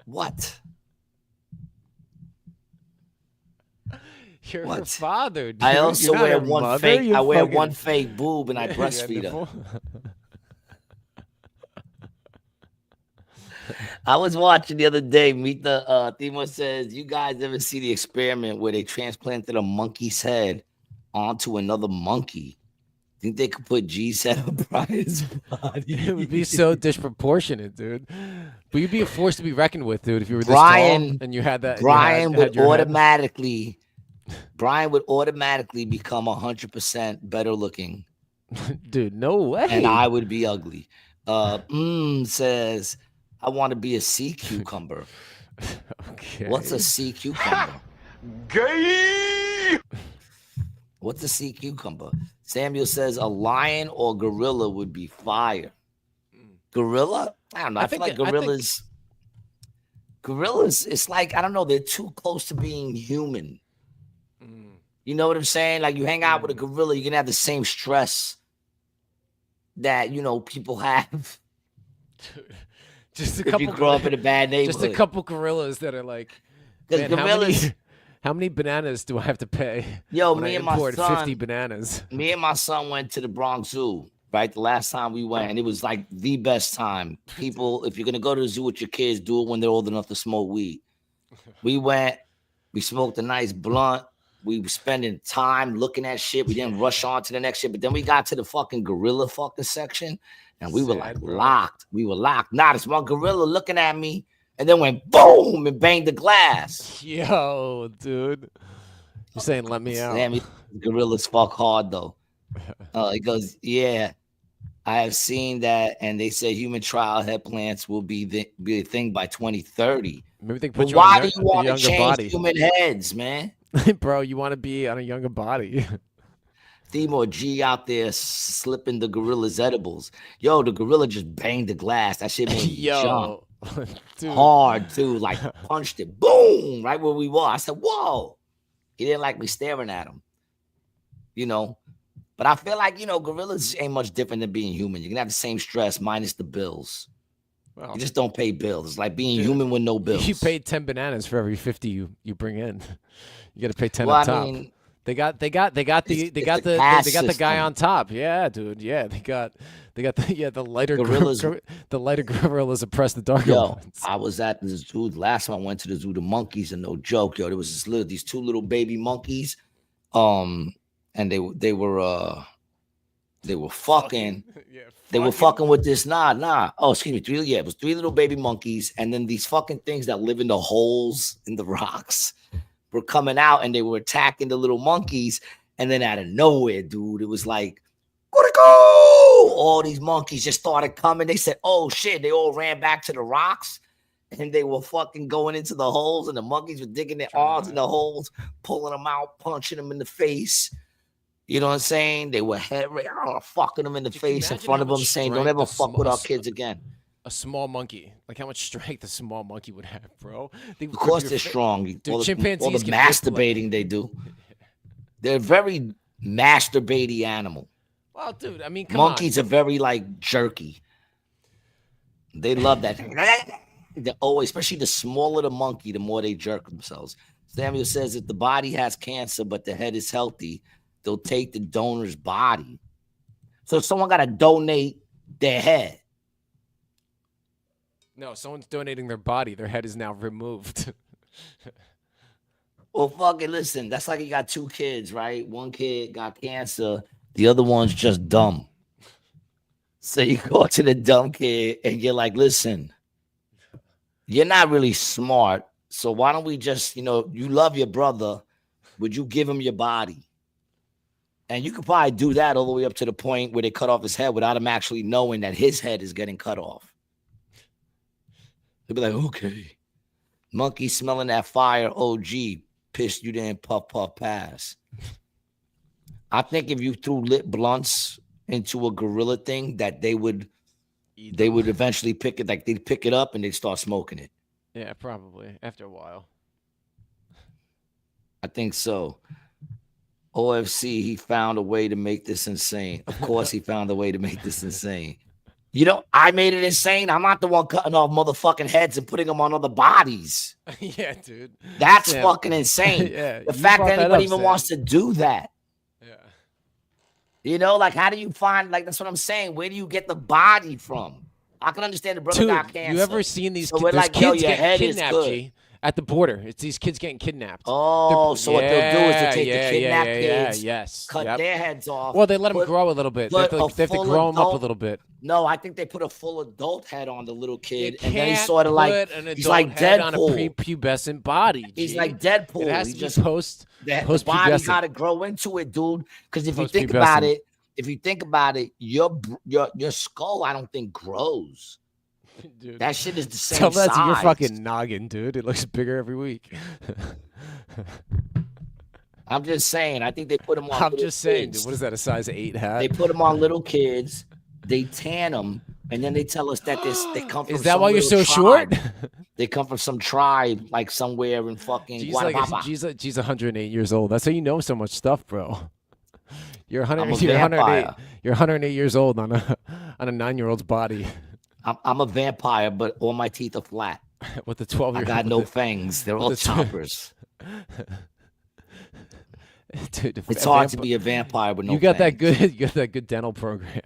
What? You're her father. Dude. I also wear one fake. I wear fucking... one fake boob and I breastfeed her. I was watching the other day. Meet the Themo says, "You guys ever see the experiment where they transplanted a monkey's head onto another monkey? Think they could put G7 on Brian's body? It would be so disproportionate, dude. But you'd be a force to be reckoned with, dude. If you were this tall and you had that, Brian would automatically become 100% better looking. Dude, no way. And I would be ugly. Says, I want to be a sea cucumber. Okay. What's a sea cucumber? Gay! What's a sea cucumber? Samuel says a lion or gorilla would be fire. Gorilla? I don't know. I feel like gorillas, it's like, I don't know, they're too close to being human. You know what I'm saying? Like you hang out with a gorilla, you're gonna have the same stress that people have. Just a couple. If you grow up in a bad neighborhood. Just a couple gorillas that are like, man, gorillas. How many bananas do I have to pay? Yo, when me I and my import son. 50 bananas. Me and my son went to the Bronx Zoo. Right, the last time we went, and it was like the best time. People, if you're gonna go to the zoo with your kids, do it when they're old enough to smoke weed. We went, we smoked a nice blunt. We were spending time looking at shit. We didn't rush on to the next shit, but then we got to the fucking gorilla fucking section, and we were like locked. We were locked. Nah, this one gorilla looking at me, and then went boom and banged the glass. Yo, dude, you're saying let me out? Damn, gorillas fuck hard though. He goes, yeah. I have seen that, and they say human trial head plants will be a thing by 2030. Maybe they put you why on do you want to change body. human heads, man? Bro, you want to be on a younger body. or G out there slipping the gorilla's edibles. Yo, the gorilla just banged the glass. That shit made me jump. Dude. Hard, too. Like, punched it. Boom! Right where we were. I said, whoa. He didn't like me staring at him. You know? But I feel like, gorillas ain't much different than being human. You can have the same stress minus the bills. Well, you just don't pay bills. It's like being human with no bills. You pay 10 bananas for every 50 you bring in. You got to pay 10 on top. I mean, they got the guy on top. Yeah, dude. Yeah, they got the lighter gorillas. The lighter gorillas oppress the darker ones. I was at the zoo last time I went to the zoo. The monkeys, and no joke, yo. There was these two little baby monkeys, and they were fucking. They were fucking with this. Nah. Oh, excuse me. It was 3 little baby monkeys, and then these fucking things that live in the holes in the rocks were coming out, and they were attacking the little monkeys. And then out of nowhere, dude, it was like, gotta go! All these monkeys just started coming. They said, "Oh shit!" They all ran back to the rocks, and they were fucking going into the holes, and the monkeys were digging their arms in the holes, pulling them out, punching them in the face. You know what I'm saying? They were fucking them in the face in front of them, saying, "Don't ever fuck with our kids again." A small monkey, like how much strength a small monkey would have, bro. Of course they're strong. Dude, all the chimpanzees masturbating they do. They're a very masturbating animal. Well, dude, I mean, come on. Monkeys are very like jerky. They love that. They're always, especially the smaller the monkey, the more they jerk themselves. Samuel says if the body has cancer but the head is healthy, they'll take the donor's body. So if someone got to donate their head. No, someone's donating their body. Their head is now removed. Well, fucking listen. That's like you got 2 kids, right? One kid got cancer. The other one's just dumb. So you go to the dumb kid and you're like, listen, you're not really smart. So why don't we just, you love your brother. Would you give him your body? And you could probably do that all the way up to the point where they cut off his head without him actually knowing that his head is getting cut off. They'll be like, okay. Monkey smelling that fire, OG, pissed you didn't puff pass. I think if you threw lit blunts into a gorilla thing, that they would eventually pick it, like they'd pick it up and they'd start smoking it. Yeah, probably after a while. I think so. OFC, he found a way to make this insane. Of course, he found a way to make this insane. I made it insane. I'm not the one cutting off motherfucking heads and putting them on other bodies. Yeah, dude. That's fucking insane. Yeah, the fact that anybody even wants to do that. Yeah. Like, how do you find, like, that's what I'm saying. Where do you get the body from? I can understand the brother got cancer. You ever seen these so kids getting kidnapped, G? At the border, it's these kids getting kidnapped. Oh, so what they'll do is they'll take the kidnapped kids, cut their heads off. Well, they let them grow a little bit. They have to grow them up a little bit. No, I think they put a full adult head on the little kid, and then he's sort of like he's like Deadpool on a prepubescent body. He's like Deadpool. It has to be post. The body got to grow into it, dude. Because if you think about it, your skull, I don't think grows. Dude. That shit is the same Tell that size. to your fucking noggin, dude. It looks bigger every week. I'm just saying. I think they put them on. I'm just saying, kids. Dude. What is that? A size 8 hat? They put them on little kids. They tan them, and then they tell us that they come from. Is that why you're so tribe. short? They come from some tribe, like somewhere in fucking Guatemala. She's 108 years old. That's how you know so much stuff, bro. You're 108 years old on a 9-year-old's body. I'm a vampire, but all my teeth are flat. With the 12-year-old, I got no fangs. They're all choppers. Dude, it's hard to be a vampire with no. You got fangs. You got that good dental program.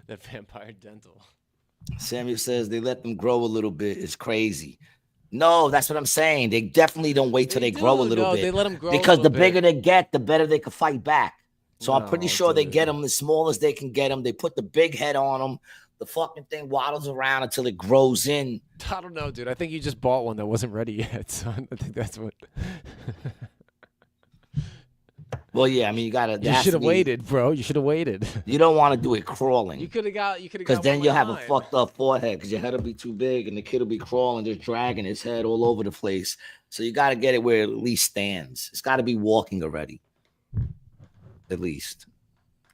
That vampire dental. Samuel says they let them grow a little bit. It's crazy. No, that's what I'm saying. They definitely don't wait till they grow a little bit. They let them grow because the bigger they get, the better they can fight back. So I'm pretty sure they dude. get them as small as they can get them. They put the big head on them. The fucking thing waddles around until it grows in. I don't know, dude. I think you just bought one that wasn't ready yet. So I think that's what. Well, yeah, I mean, you gotta. You should have waited, bro. You should have waited. You don't want to do it crawling. You could have got. Because then you'll have a fucked up forehead because your head will be too big and the kid will be crawling, just dragging his head all over the place. So you got to get it where it at least stands. It's got to be walking already. At least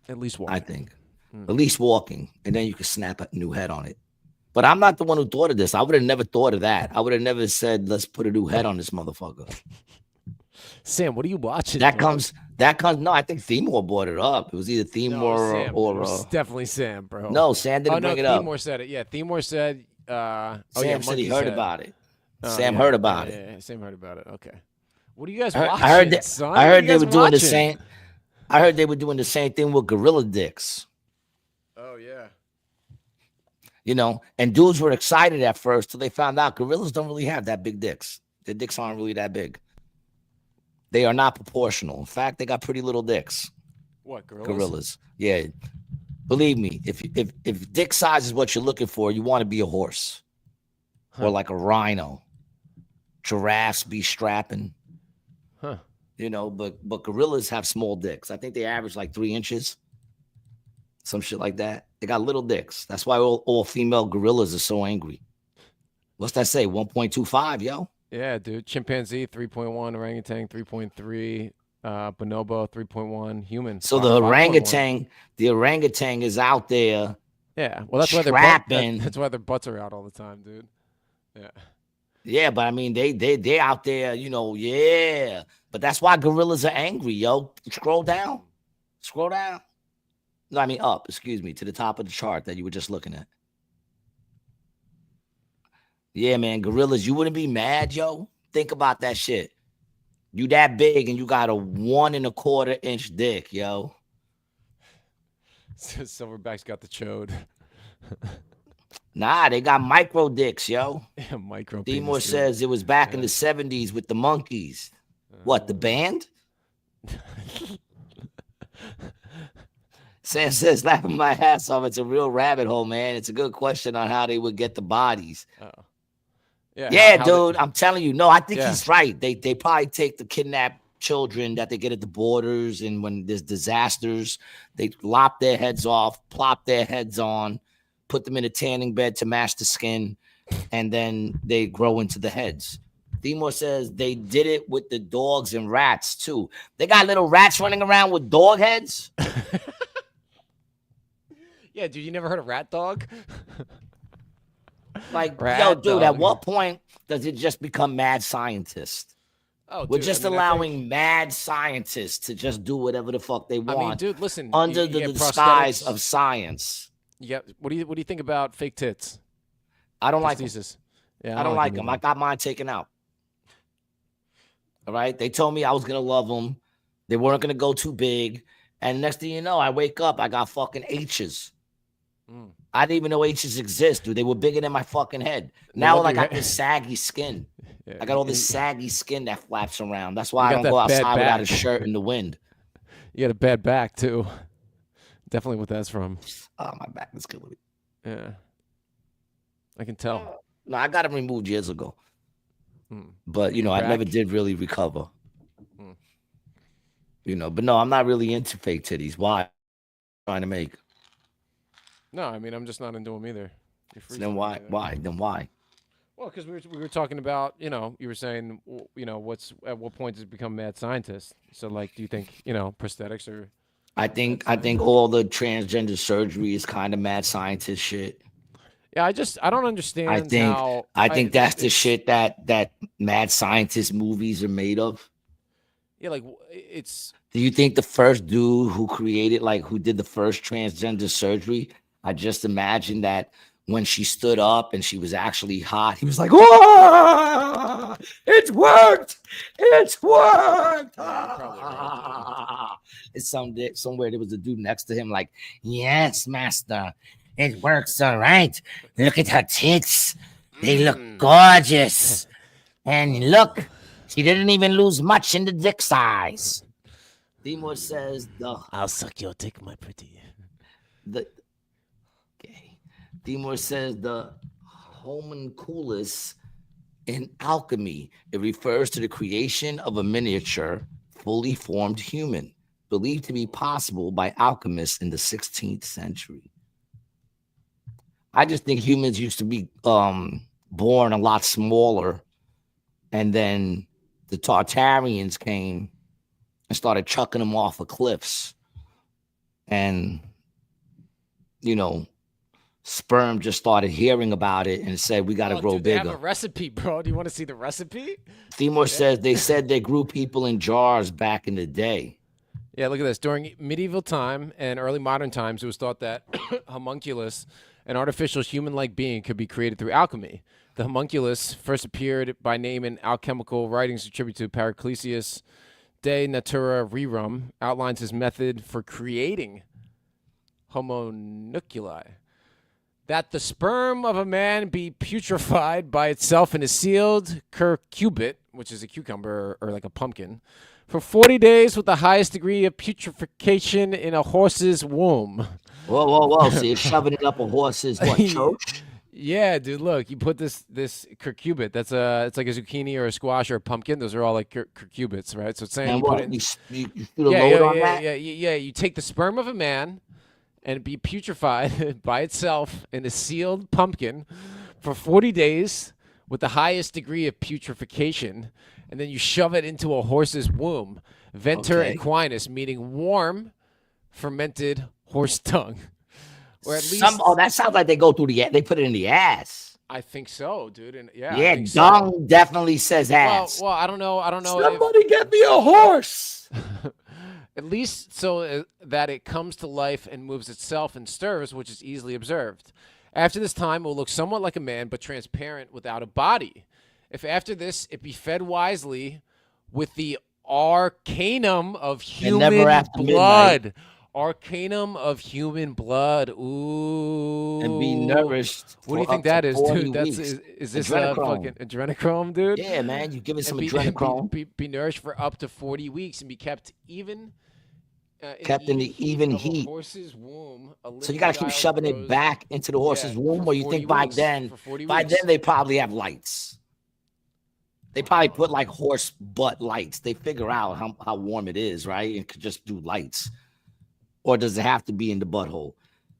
walking. I think. At least walking. And then you can snap a new head on it. But I'm not the one who thought of this. I would have never thought of that. I would have never said, let's put a new head on this motherfucker. Sam, what are you watching? That comes. No, I think Themor brought it up. It was either Themor or it was definitely Sam, bro. No, Sam didn't bring it up. Themor said it. Yeah, Themor said. Sam said he heard about it. Sam heard about it. Yeah, Sam heard about it. Okay. What are you guys watching? I heard they were doing the same. I heard they were doing the same thing with gorilla dicks. Oh yeah. You know, and dudes were excited at first till they found out gorillas don't really have that big dicks. Their dicks aren't really that big. They are not proportional. In fact, they got pretty little dicks. What, gorillas? Gorillas. Yeah. Believe me, if dick size is what you're looking for, you want to be a horse or like a rhino. Giraffes be strapping. Huh. You know, but gorillas have small dicks. I think they average like 3 inches. Some shit like that. They got little dicks. That's why all female gorillas are so angry. What's that say? 1.25, yo? Yeah, dude. Chimpanzee 3.1, orangutan 3.3, bonobo 3.1, human. So the orangutan is out there. Yeah, well that's why that's why their butts are out all the time, dude. Yeah. Yeah, but I mean they out there, you know. Yeah, but that's why gorillas are angry, yo. Scroll down. No, I mean up. Excuse me, to the top of the chart that you were just looking at. Yeah, man, gorillas, you wouldn't be mad, yo? Think about that shit. You that big and you got a 1 1/4 inch dick, yo. Silverback's got the chode. Nah, they got micro dicks, yo. Yeah, micro. Themor says it was back in the 70s with the monkeys. What, the band? Sam says, laughing my ass off. It's a real rabbit hole, man. It's a good question on how they would get the bodies. Uh-oh. Yeah, dude, I'm telling you. No, I think he's right. They probably take the kidnapped children that they get at the borders, and when there's disasters, they lop their heads off, plop their heads on, put them in a tanning bed to match the skin, and then they grow into the heads. Themor says they did it with the dogs and rats, too. They got little rats running around with dog heads. Yeah, dude, you never heard of rat dog? Like, yo, dude, at what point does it just become mad scientists? Oh, We're just allowing mad scientists to just do whatever the fuck they want. I mean, dude, listen, under the disguise of science. Yeah. What do you think about fake tits? I don't like them. Yeah, I don't like them. I got mine taken out. All right. They told me I was gonna love them. They weren't gonna go too big. And next thing you know, I wake up, I got fucking H's. I didn't even know H's exist, dude. They were bigger than my fucking head. Now, I got this saggy skin. Yeah. I got all this saggy skin that flaps around. That's why I don't go outside without a shirt in the wind. You got a bad back, too. Definitely what that's from. Oh, my back is killing me. Yeah. I can tell. No, I got it removed years ago. But, you know, I never did really recover. You know, but no, I'm not really into fake titties. Why? I'm trying to make. No, I mean, I'm just not into them either. So then why? Then why? Well, because we were talking about, you know, you were saying, you know, at what point does it become mad scientist? So, like, do you think, you know, prosthetics are? I think all the transgender surgery is kind of mad scientist shit. Yeah, I don't understand. I think that's the shit that mad scientist movies are made of. Yeah, like it's. Do you think the first dude who did the first transgender surgery? I just imagine that when she stood up and she was actually hot, he was like, "Whoa, it's worked! It's worked!" It's somewhere there was a dude next to him, like, "Yes, master, it works all right. Look at her tits; they look gorgeous, and look, she didn't even lose much in the dick size." Themor says, "I'll suck your dick, my pretty." Themor says the homunculus in alchemy, it refers to the creation of a miniature, fully formed human. believed to be possible by alchemists in the 16th century. I just think humans used to be born a lot smaller, and then the Tartarians came and started chucking them off of cliffs, and sperm just started hearing about it and said, we got to grow bigger. They have a recipe, bro. Do you want to see the recipe? Timur says they said they grew people in jars back in the day. Yeah, look at this. During medieval time and early modern times, it was thought that homunculus, an artificial human-like being, could be created through alchemy. The homunculus first appeared by name in alchemical writings attributed to Paracelsus De Natura Rerum, outlines his method for creating homunculi. That the sperm of a man be putrefied by itself in a sealed curcubit, which is a cucumber or like a pumpkin, for 40 days with the highest degree of putrefaction in a horse's womb. Whoa. So you're shoving it up a horse's choke? Yeah, dude, look, you put this curcubit. It's like a zucchini or a squash or a pumpkin. Those are all like curcubits, right? So it's saying and you what, put it you put a load on that? Yeah, you take the sperm of a man and be putrefied by itself in a sealed pumpkin for 40 days with the highest degree of putrefaction, and then you shove it into a horse's womb. Venter equinus, meaning warm, fermented horse tongue. Or at least that sounds like they go through they put it in the ass. I think so, dude. And yeah, dung definitely says ass. Well, I don't know. Somebody get me a horse. At least so that it comes to life and moves itself and stirs, which is easily observed. After this time, it will look somewhat like a man, but transparent without a body. If after this, it be fed wisely with the arcanum of human blood. Arcanum of human blood. Ooh. And be nourished. What do you think that is, dude? Is this fucking adrenochrome, dude? Yeah, man. You give it some adrenochrome. Be nourished for up to 40 weeks and be kept even. In the even heat. Horse's womb. So you got to keep shoving it back into the horse's womb, or you think by then they probably have lights. They probably put like horse butt lights. They figure out how warm it is, right? And could just do lights. Or does it have to be in the butthole?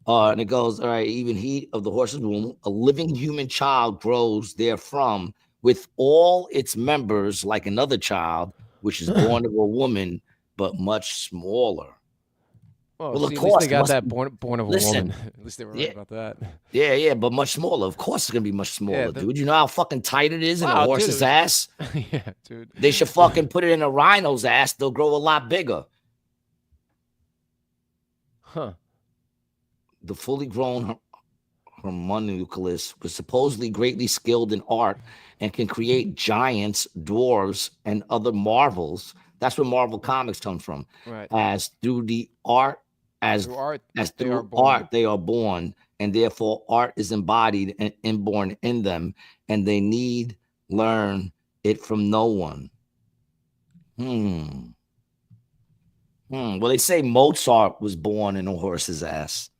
And it goes, all right, even heat of the horse's womb, a living human child grows therefrom with all its members like another child, which is born of a woman, but much smaller. Well, of course, they got that born of a woman. At least they were right about that. Yeah, but much smaller. Of course, it's gonna be much smaller, dude. You know how fucking tight it is in a horse's ass. Yeah, dude. They should fucking put it in a rhino's ass. They'll grow a lot bigger. Huh. The fully grown homunculus was supposedly greatly skilled in art and can create giants, dwarves, and other marvels. That's where Marvel Comics come from. Right. As through art, they are born, and therefore art is embodied and inborn in them, and they need learn it from no one. Well, they say Mozart was born in a horse's ass.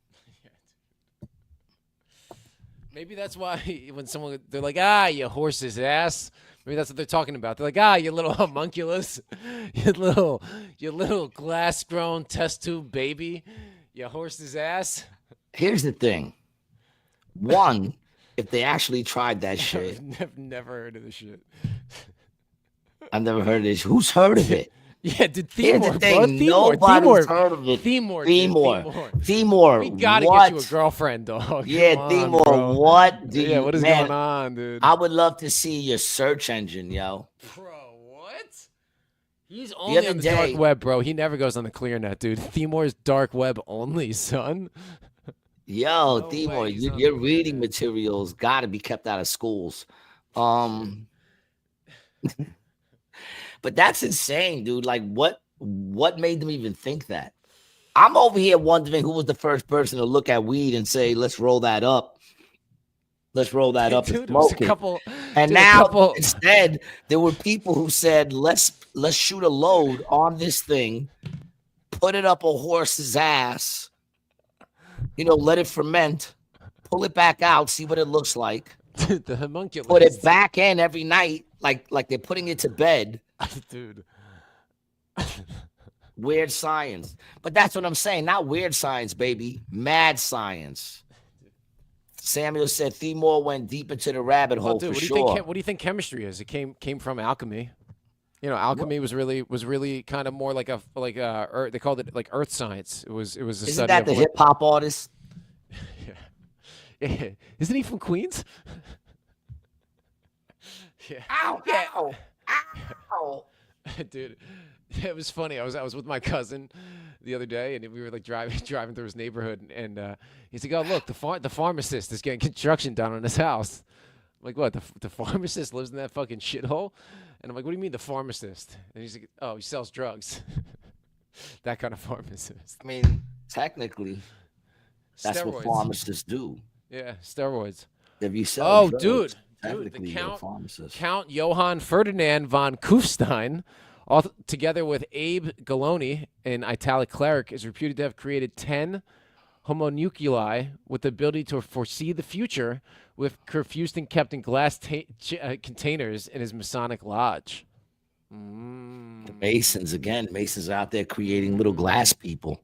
Maybe that's why when they're like, you horse's ass. Maybe that's what they're talking about. They're like, you little homunculus, you little glass-grown test tube baby, you horse's ass. Here's the thing. One, if they actually tried that shit. I've never heard of this shit. I've never heard of this. Who's heard of it? Yeah, dude, Nobody's heard of it. Themor. We gotta get you a girlfriend, dog. Yeah, Themor. What? Yeah, what is going on, dude? I would love to see your search engine, yo. Bro, what? He's only on the dark web, bro. He never goes on the clear net, dude. Themor's dark web only, son. Yo, Themor, your reading materials got to be kept out of schools. But that's insane, dude. Like, what made them even think that? I'm over here wondering who was the first person to look at weed and say, let's roll that up. Let's roll that up and smoke it. And now, instead, there were people who said, let's shoot a load on this thing, put it up a horse's ass, let it ferment, pull it back out, see what it looks like. The homunculus. Put it back in every night, like they're putting it to bed. Dude. Weird science. But that's what I'm saying. Not weird science, baby. Mad science. Samuel said Themor went deep into the rabbit hole for sure. What do you think chemistry is? It came from alchemy. You know, alchemy was really kind of more like they called it like earth science. It was a Isn't study that of the hip hop artist? Yeah. Isn't he from Queens? Yeah. Ow, Yeah. ow, ow. Dude, it was funny. I was with my cousin the other day, and we were like driving through his neighborhood, and he's like, "Oh, look, the pharmacist is getting construction done on his house." I'm like, what? The pharmacist lives in that fucking shithole? And I'm like, what do you mean the pharmacist? And he's like, oh, he sells drugs. That kind of pharmacist. I mean, technically, that's Steroids. what pharmacists do. Yeah, steroids. If you sell drugs, Dude, technically the you're a pharmacist. Count Johann Ferdinand von Kufstein, all together with Abe Galoni, an italic cleric, is reputed to have created 10 homunculi with the ability to foresee the future, with confused and kept in glass containers in his Masonic lodge. The Masons, again, Masons are out there creating little glass people,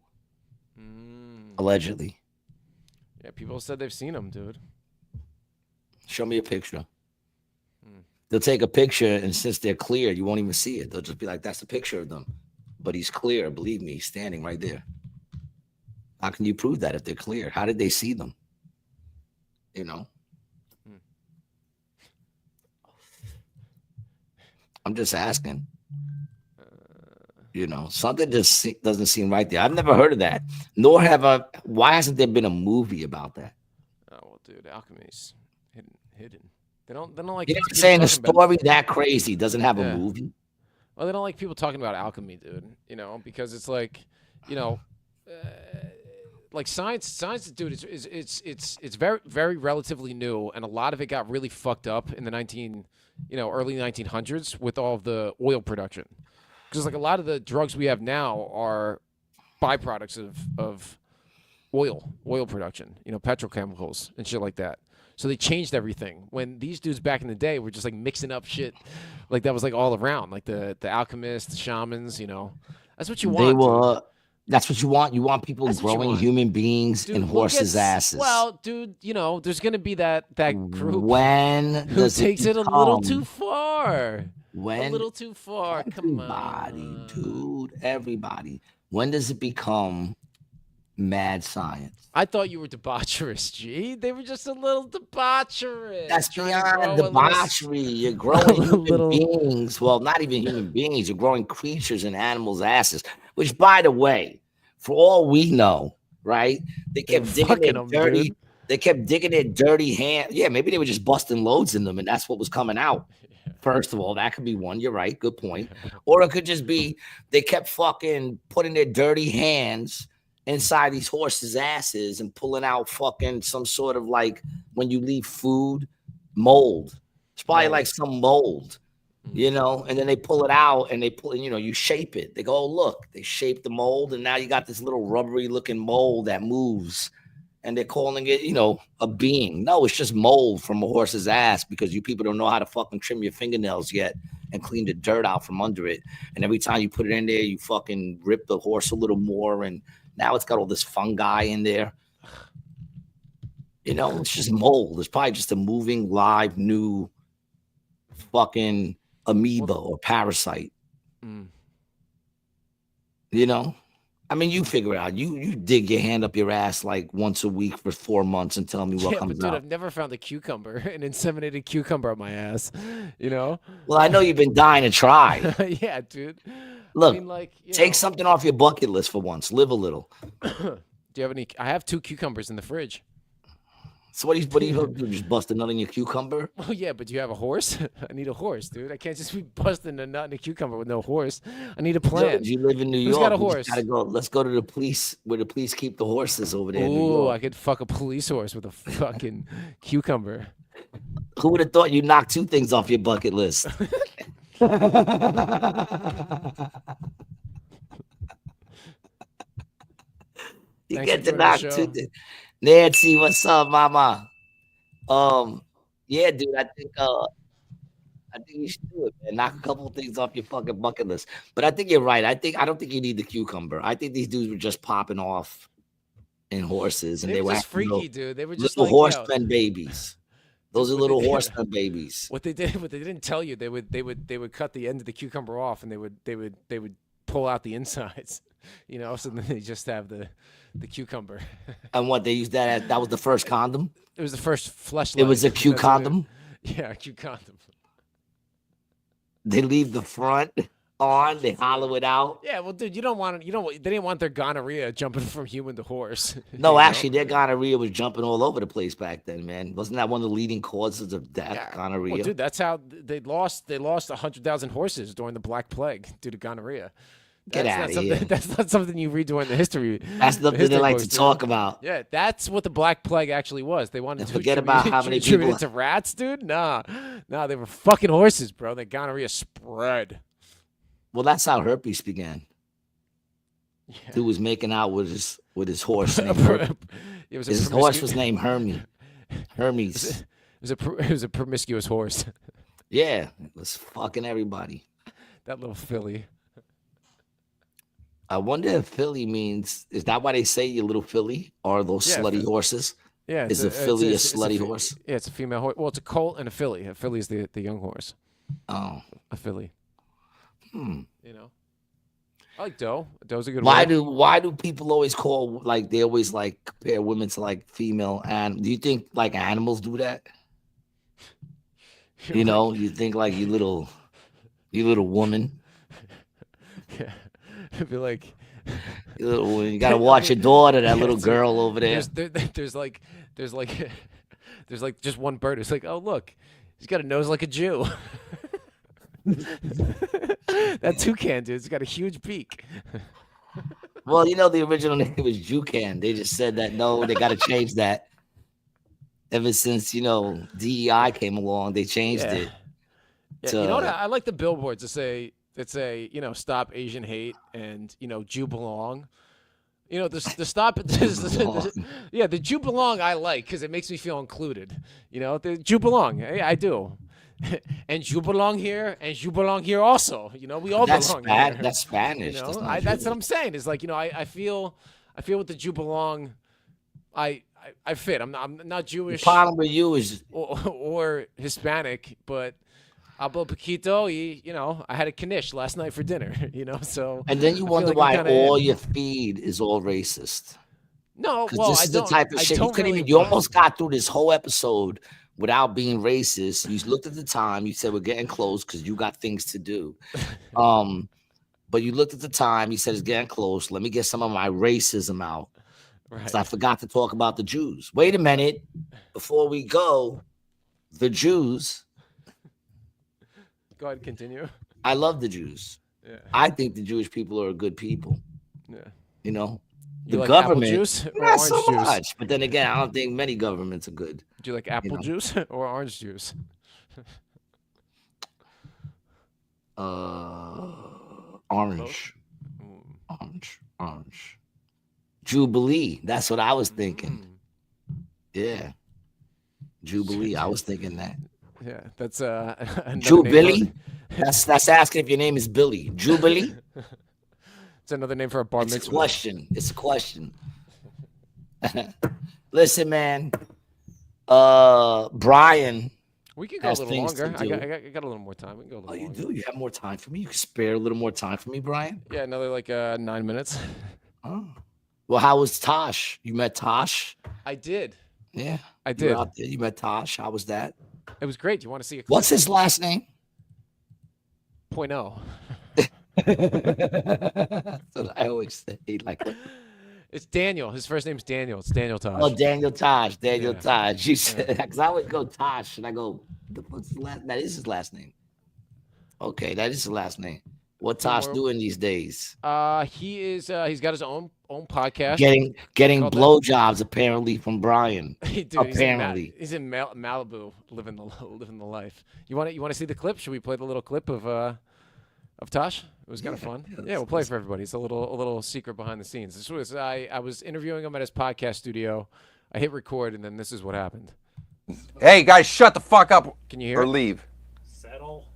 allegedly. Yeah, people said they've seen them, dude. Show me a picture. They'll take a picture, and since they're clear, you won't even see it. They'll just be like, that's a picture of them. But he's clear, believe me, he's standing right there. How can you prove that if they're clear? How did they see them? You know? I'm just asking. You know, something just doesn't seem right there. I've never heard of that. Nor have I. Why hasn't there been a movie about that? Oh well, dude, alchemy's hidden. They don't like. You're saying a story that crazy doesn't have a movie? Well, they don't like people talking about alchemy, dude. You know, because it's like, you know, like science, dude. It's very, very relatively new, and a lot of it got really fucked up in the early 1900s with all of the oil production. Because like a lot of the drugs we have now are byproducts of oil production, you know, petrochemicals and shit like that. So they changed everything. When these dudes back in the day were just like mixing up shit, like that was like all around, like the alchemists, the shamans, you know. That's what you want. They were. That's what you want. You want people growing human beings in horses' asses. Well, dude, you know, there's gonna be that group who takes it a little too far. When a little too far. Come on, dude. Everybody. When does it become mad science? I thought you were debaucherous, G. They were just a little debaucherous. That's beyond debauchery. You're growing human beings. Well, not even human beings. You're growing creatures in animals' asses. Which, by the way, for all we know, right? They kept digging their dirty. Dude. They kept digging their dirty hand. Yeah, maybe they were just busting loads in them, and that's what was coming out. First of all, that could be one. You're right. Good point. Or it could just be they kept fucking putting their dirty hands inside these horses' asses and pulling out fucking some sort of like when you leave food, mold. It's probably like some mold, you know, and then they pull it out and they pull, you know, you shape it. They go, oh, look, they shape the mold and now you got this little rubbery looking mold that moves. And they're calling it, you know, a being. No, it's just mold from a horse's ass because you people don't know how to fucking trim your fingernails yet and clean the dirt out from under it. And every time you put it in there, you fucking rip the horse a little more. And now it's got all this fungi in there. You know, it's just mold. It's probably just a moving, live, new fucking amoeba or parasite. You know? I mean, you figure it out. You dig your hand up your ass like once a week for 4 months and tell me what comes dude, out. I've never found a cucumber, an inseminated cucumber up my ass, you know? Well, I know you've been dying to try. Yeah, dude. Look, I mean, like, take something off your bucket list for once. Live a little. Do you have any? I have 2 cucumbers in the fridge. So what do you do? Just bust a nut in your cucumber? Oh yeah, but do you have a horse? I need a horse, dude. I can't just be busting a nut in a cucumber with no horse. I need a plan. You live in New York. Who's got a horse? Gotta go. Let's go to the police where the police keep the horses over there. Ooh, I could fuck a police horse with a fucking cucumber. Who would have thought you knocked 2 things off your bucket list? You get to knock 2 things. Nancy, what's up, mama? Yeah, dude, I think you should do it, man. Knock a couple of things off your fucking bucket list. But I think you're right. I don't think you need the cucumber. I think these dudes were just popping off in horses, and They they were were just having freaky, dude. They were just little like, yo. horsemen babies. Those are What they little did- horsemen babies. What they didn't tell you, they would cut the end of the cucumber off, and they would pull out the insides, So then they just have the cucumber. And what they used that was the first condom. It was the first fleshlight. It was a That's Q what condom. Yeah, a Q condom. They leave the front on. They hollow it out. Yeah, well, dude, they didn't want their gonorrhea jumping from human to horse. No, actually, their gonorrhea was jumping all over the place back then, man. Wasn't that one of the leading causes of death? Yeah. Gonorrhea. Well, dude, that's how they lost 100,000 horses during the Black Plague due to gonorrhea. Get That's out not of something- here. That's not something you read during the history. That's the nothing they history like books, to dude. talk about. Yeah, that's what the Black Plague actually was. They wanted And to forget about how many attribute people- it to rats, dude. Nah, they were fucking horses, bro. The gonorrhea spread. Well, that's how herpes began. Yeah. Dude was making out with his horse. named It was his horse was named Hermes. It was a promiscuous horse. Yeah, it was fucking everybody. That little filly. I wonder if filly means, is that why they say you little filly? Or those Yeah, slutty horses? Yeah, Is a filly a slutty fe- horse? Yeah, it's a female horse. Well, it's a colt and a filly. A filly is the young horse. Oh. A filly. I like doe. Doe's a good Why word. why do people always call, like, they always like compare women to like female, and do you think like animals do that? You think like you little woman, Yeah. It'd be like you little woman. You gotta watch your daughter, that little girl over there. there's like just one bird. It's like, oh look, he's got a nose like a Jew. That toucan, dude, it's got a huge beak. Well, the original name was Jucan. They just said that no, they gotta change that. Ever since DEI came along, they changed it. Yeah, to- you know what? I like the billboards that say stop Asian hate and Jew belong. The stop the Jew belong I like because it makes me feel included. The Jew belong, I do. And you belong here, and you belong here also. We all belong here. That's Spanish. That's not that's Jewish. what I'm saying. Is like I feel with the Jew belong. I fit. I'm not Jewish The problem with you is or Hispanic, but hablo poquito. I had a knish last night for dinner. So. and then you I feel wonder like why I'm kinda all in. your feed is all racist. No, Because well, this I is the don't. type of I shit you don't couldn't really, even. You almost got through this whole episode without being racist. You looked at the time. You said we're getting close because you got things to do. But you looked at the time. You said it's getting close. Let me get some of my racism out. Right. So I forgot to talk about the Jews. Wait a minute. Before we go, the Jews. Go ahead, continue. I love the Jews. Yeah. I think the Jewish people are good people. Yeah. The You like apple government, juice or not orange so juice? much. But then again, I don't think many governments are good. Do you like apple know. juice or orange juice? Orange. Orange. Jubilee. That's what I was thinking. Yeah. Jubilee. I was thinking that. Yeah, that's another name Jubilee. for- That's asking if your name is Billy. Jubilee. It's another name for a bar It's a mitzvah. question. It's a question. Listen, man. Brian. We can go a has little things to longer. I do. got a little more time. We can go a little Oh, you longer. do? You have more time for me? You can spare a little more time for me, Brian? Yeah, another 9 minutes. Oh. Well, how was Tosh? You met Tosh? I did. Yeah. I You did. were out there. You met Tosh. How was that? It was great. Do you want to see a clip? What's his last name? .0. That's what I always say. Like, It's Daniel. His first name's Daniel. It's Daniel Tosh. oh, Daniel Tosh. Daniel Yeah. Tosh. You said, because I would go Tosh, and I go, what's his last? That is his last name. Okay, that is his last name. What Tosh more- doing these days? He is. He's got his own podcast. Getting called that. blowjobs apparently from Brian. Dude, apparently. he's in Malibu living the life. You want to see the clip? Should we play the little clip of Tosh? It was kind of fun. Yeah, we'll play it for everybody. It's a little secret behind the scenes. This was I was interviewing him at his podcast studio. I hit record, and then this is what happened. Hey, guys, shut the fuck up Can you hear or it? leave. Settle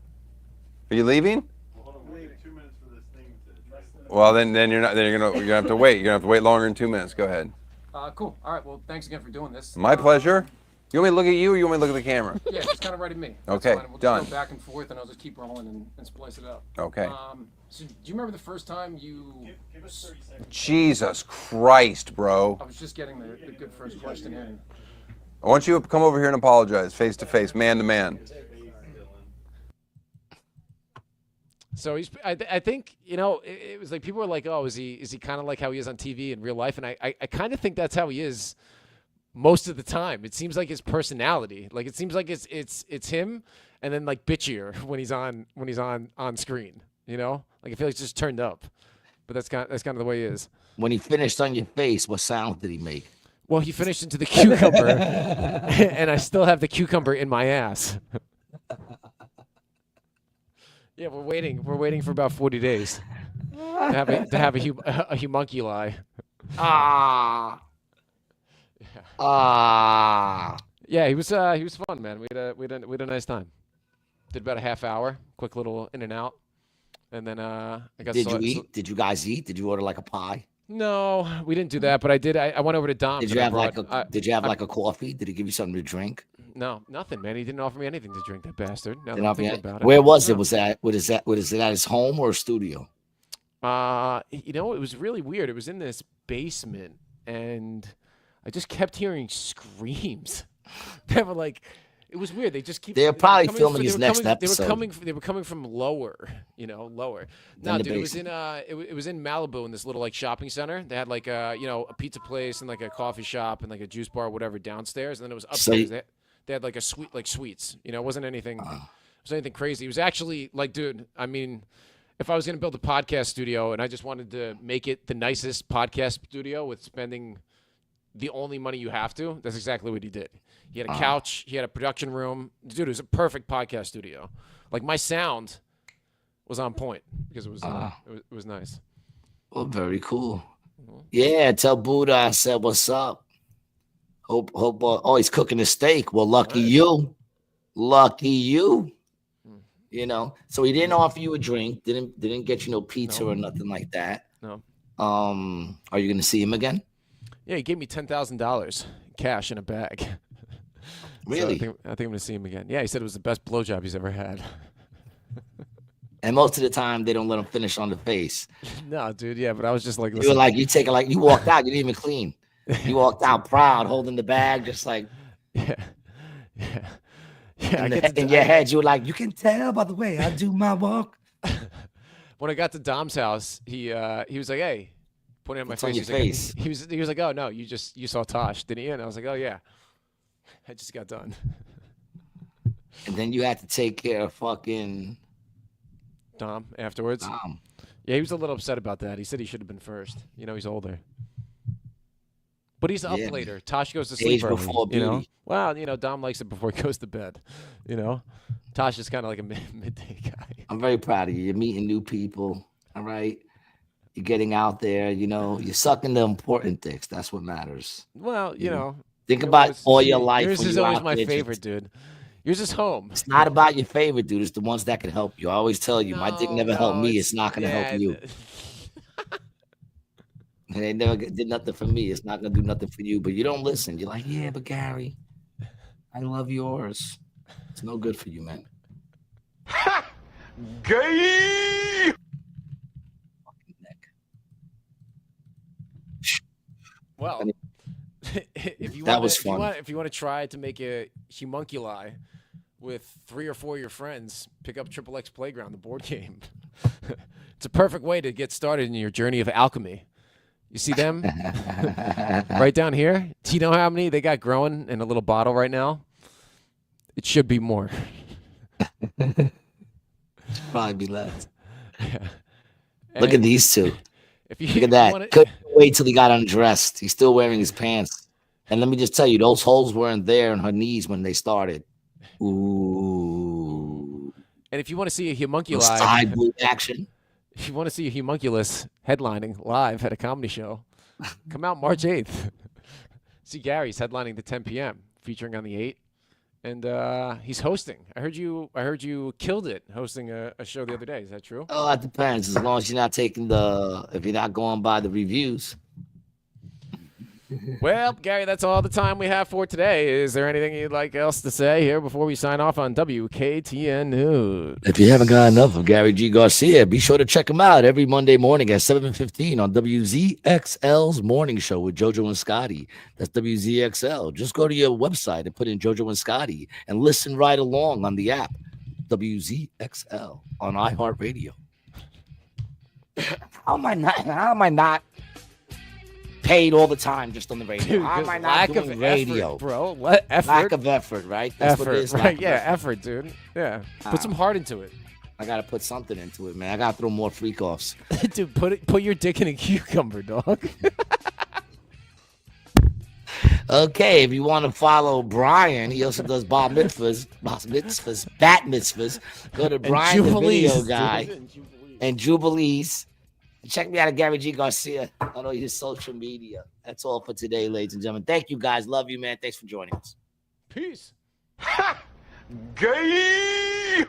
Are you leaving? Well, then you're not. Then you're gonna have to wait. You're gonna have to wait longer than 2 minutes. Go ahead. Cool. All right. Well, thanks again for doing this. My pleasure. You want me to look at you, or you want me to look at the camera? Yeah, just kind of right at me. That's Okay, fine. We'll done. just go back and forth, and I'll just keep rolling and splice it up. Okay. So do you remember the first time you? Give us 30 seconds. Jesus Christ, bro. I was just getting the good first question in. I want you to come over here and apologize, face to face, man to man. So I think, it was like people were like, oh, is he kind of like how he is on TV in real life? And I kind of think that's how he is most of the time. It seems like his personality, like it seems like it's him, and then like bitchier when he's on screen. Like I feel like it's just turned up. But that's kind of the way he is. When he finished on your face, what sound did he make? Well, he finished into the cucumber, and I still have the cucumber in my ass. Yeah, we're waiting. We're waiting for about 40 days to have a homunculi. Yeah, he was fun, man. We had a nice time. Did about a half hour, quick little in and out, and then I got. Did you eat? Did you guys eat? Did you order like a pie? No, we didn't do that, but I did. I went over to Dom's. Did you have like a coffee? Did he give you something to drink? No, nothing, man. He didn't offer me anything to drink, that bastard. Now that Didn't I'm offer you- thinking about it. Where was it? Was it at his home or a studio? It was really weird. It was in this basement, and I just kept hearing screams. They were like, it was weird. They just keep. They're probably filming his next They episode. were coming from lower, lower. Than No, the dude, basement. it was in Malibu in this little like shopping center. They had like a pizza place and like a coffee shop and like a juice bar, whatever, downstairs. And then it was upstairs. They had like sweets. It wasn't anything. It wasn't anything crazy. It was actually like, dude. I mean, if I was gonna build a podcast studio and I just wanted to make it the nicest podcast studio with spending the only money you have to, that's exactly what he did. He had a couch. He had a production room. Dude, it was a perfect podcast studio. Like my sound was on point because it was nice. Well, very cool. Yeah, tell Buddha I said what's up. Hope. He's cooking a steak. Well, lucky you. So he didn't offer you a drink. Didn't get you no pizza or nothing like that. No. Are you gonna see him again? Yeah, he gave me $10,000 cash in a bag. Really? So I think I'm gonna see him again. Yeah, he said it was the best blowjob he's ever had. And most of the time they don't let him finish on the face. No, dude. Yeah, but I was just like, You were like, you walked out. You didn't even clean. You walked out proud, holding the bag, just like. Yeah. In your head, you were like, you can tell by the way I do my walk. When I got to Dom's house, he was like, "Hey," pointing at my It's on face. your face. He was like, "Oh no, you saw Tosh, didn't you?" And I was like, "Oh yeah, I just got done." And then you had to take care of fucking Dom afterwards. Dom. Yeah, he was a little upset about that. He said he should have been first. He's older. But he's up later. Tosh goes to sleep Age early. before beauty. Well, Dom likes it before he goes to bed. Tosh is kind of like a midday guy. I'm very proud of you. You're meeting new people. All right. You're getting out there. You're sucking the important dicks. That's what matters. Well, Think about all your life. Yours when is you're always out my there favorite, dude. Yours is home. It's not about your favorite, dude. It's the ones that can help you. I always tell you, my dick never helped me. It's not going to help you. And they never did nothing for me. It's not going to do nothing for you. But you don't listen. You're like, yeah, but Gary, I love yours. It's no good for you, man. Gay! Well, if you That want was to, fun. if you want to try to make a homunculi with 3 or 4 of your friends, pick up Triple X Playground, the board game. It's a perfect way to get started in your journey of alchemy. You see them right down here? Do you know how many they got growing in a little bottle right now? It should be more. Probably be left. Yeah. Look at these two. If you, Look at that. Wanna, Couldn't wait till he got undressed. He's still wearing his pants. And let me just tell you, those holes weren't there in her knees when they started. Ooh. and if you want to see a homunculi, Side boob action. if you want to see a homunculus headlining live at a comedy show, come out March 8th. See Gary's headlining the 10 p.m. featuring on the 8th. and he's hosting. I heard you killed it hosting a show the other day. Is that true? Oh, it depends. As long as you're not taking if you're not going by the reviews. Well, Gary, that's all the time we have for today. Is there anything you'd like else to say here before we sign off on WKTN News? If you haven't got enough of Gary G. Garcia, be sure to check him out every Monday morning at 7:15 on WZXL's Morning Show with JoJo and Scotty. That's WZXL. Just go to your website and put in JoJo and Scotty and listen right along on the app WZXL on iHeartRadio. How am I not paid all the time just on the radio? Dude, How am I not lack doing of radio, effort, bro? Effort. Lack of effort, right? That's what it is. Right? Yeah, effort, dude. Yeah, put some heart into it. I gotta put something into it, man. I gotta throw more freak offs. Dude, put your dick in a cucumber, dog. Okay, if you want to follow Brian, he also does bat mitzvahs. Go to Brian the Video Guy and Jubilees. Check me out at Gary G. Garcia on all his social media. That's all for today, ladies and gentlemen. Thank you, guys. Love you, man. Thanks for joining us. Peace. Gay!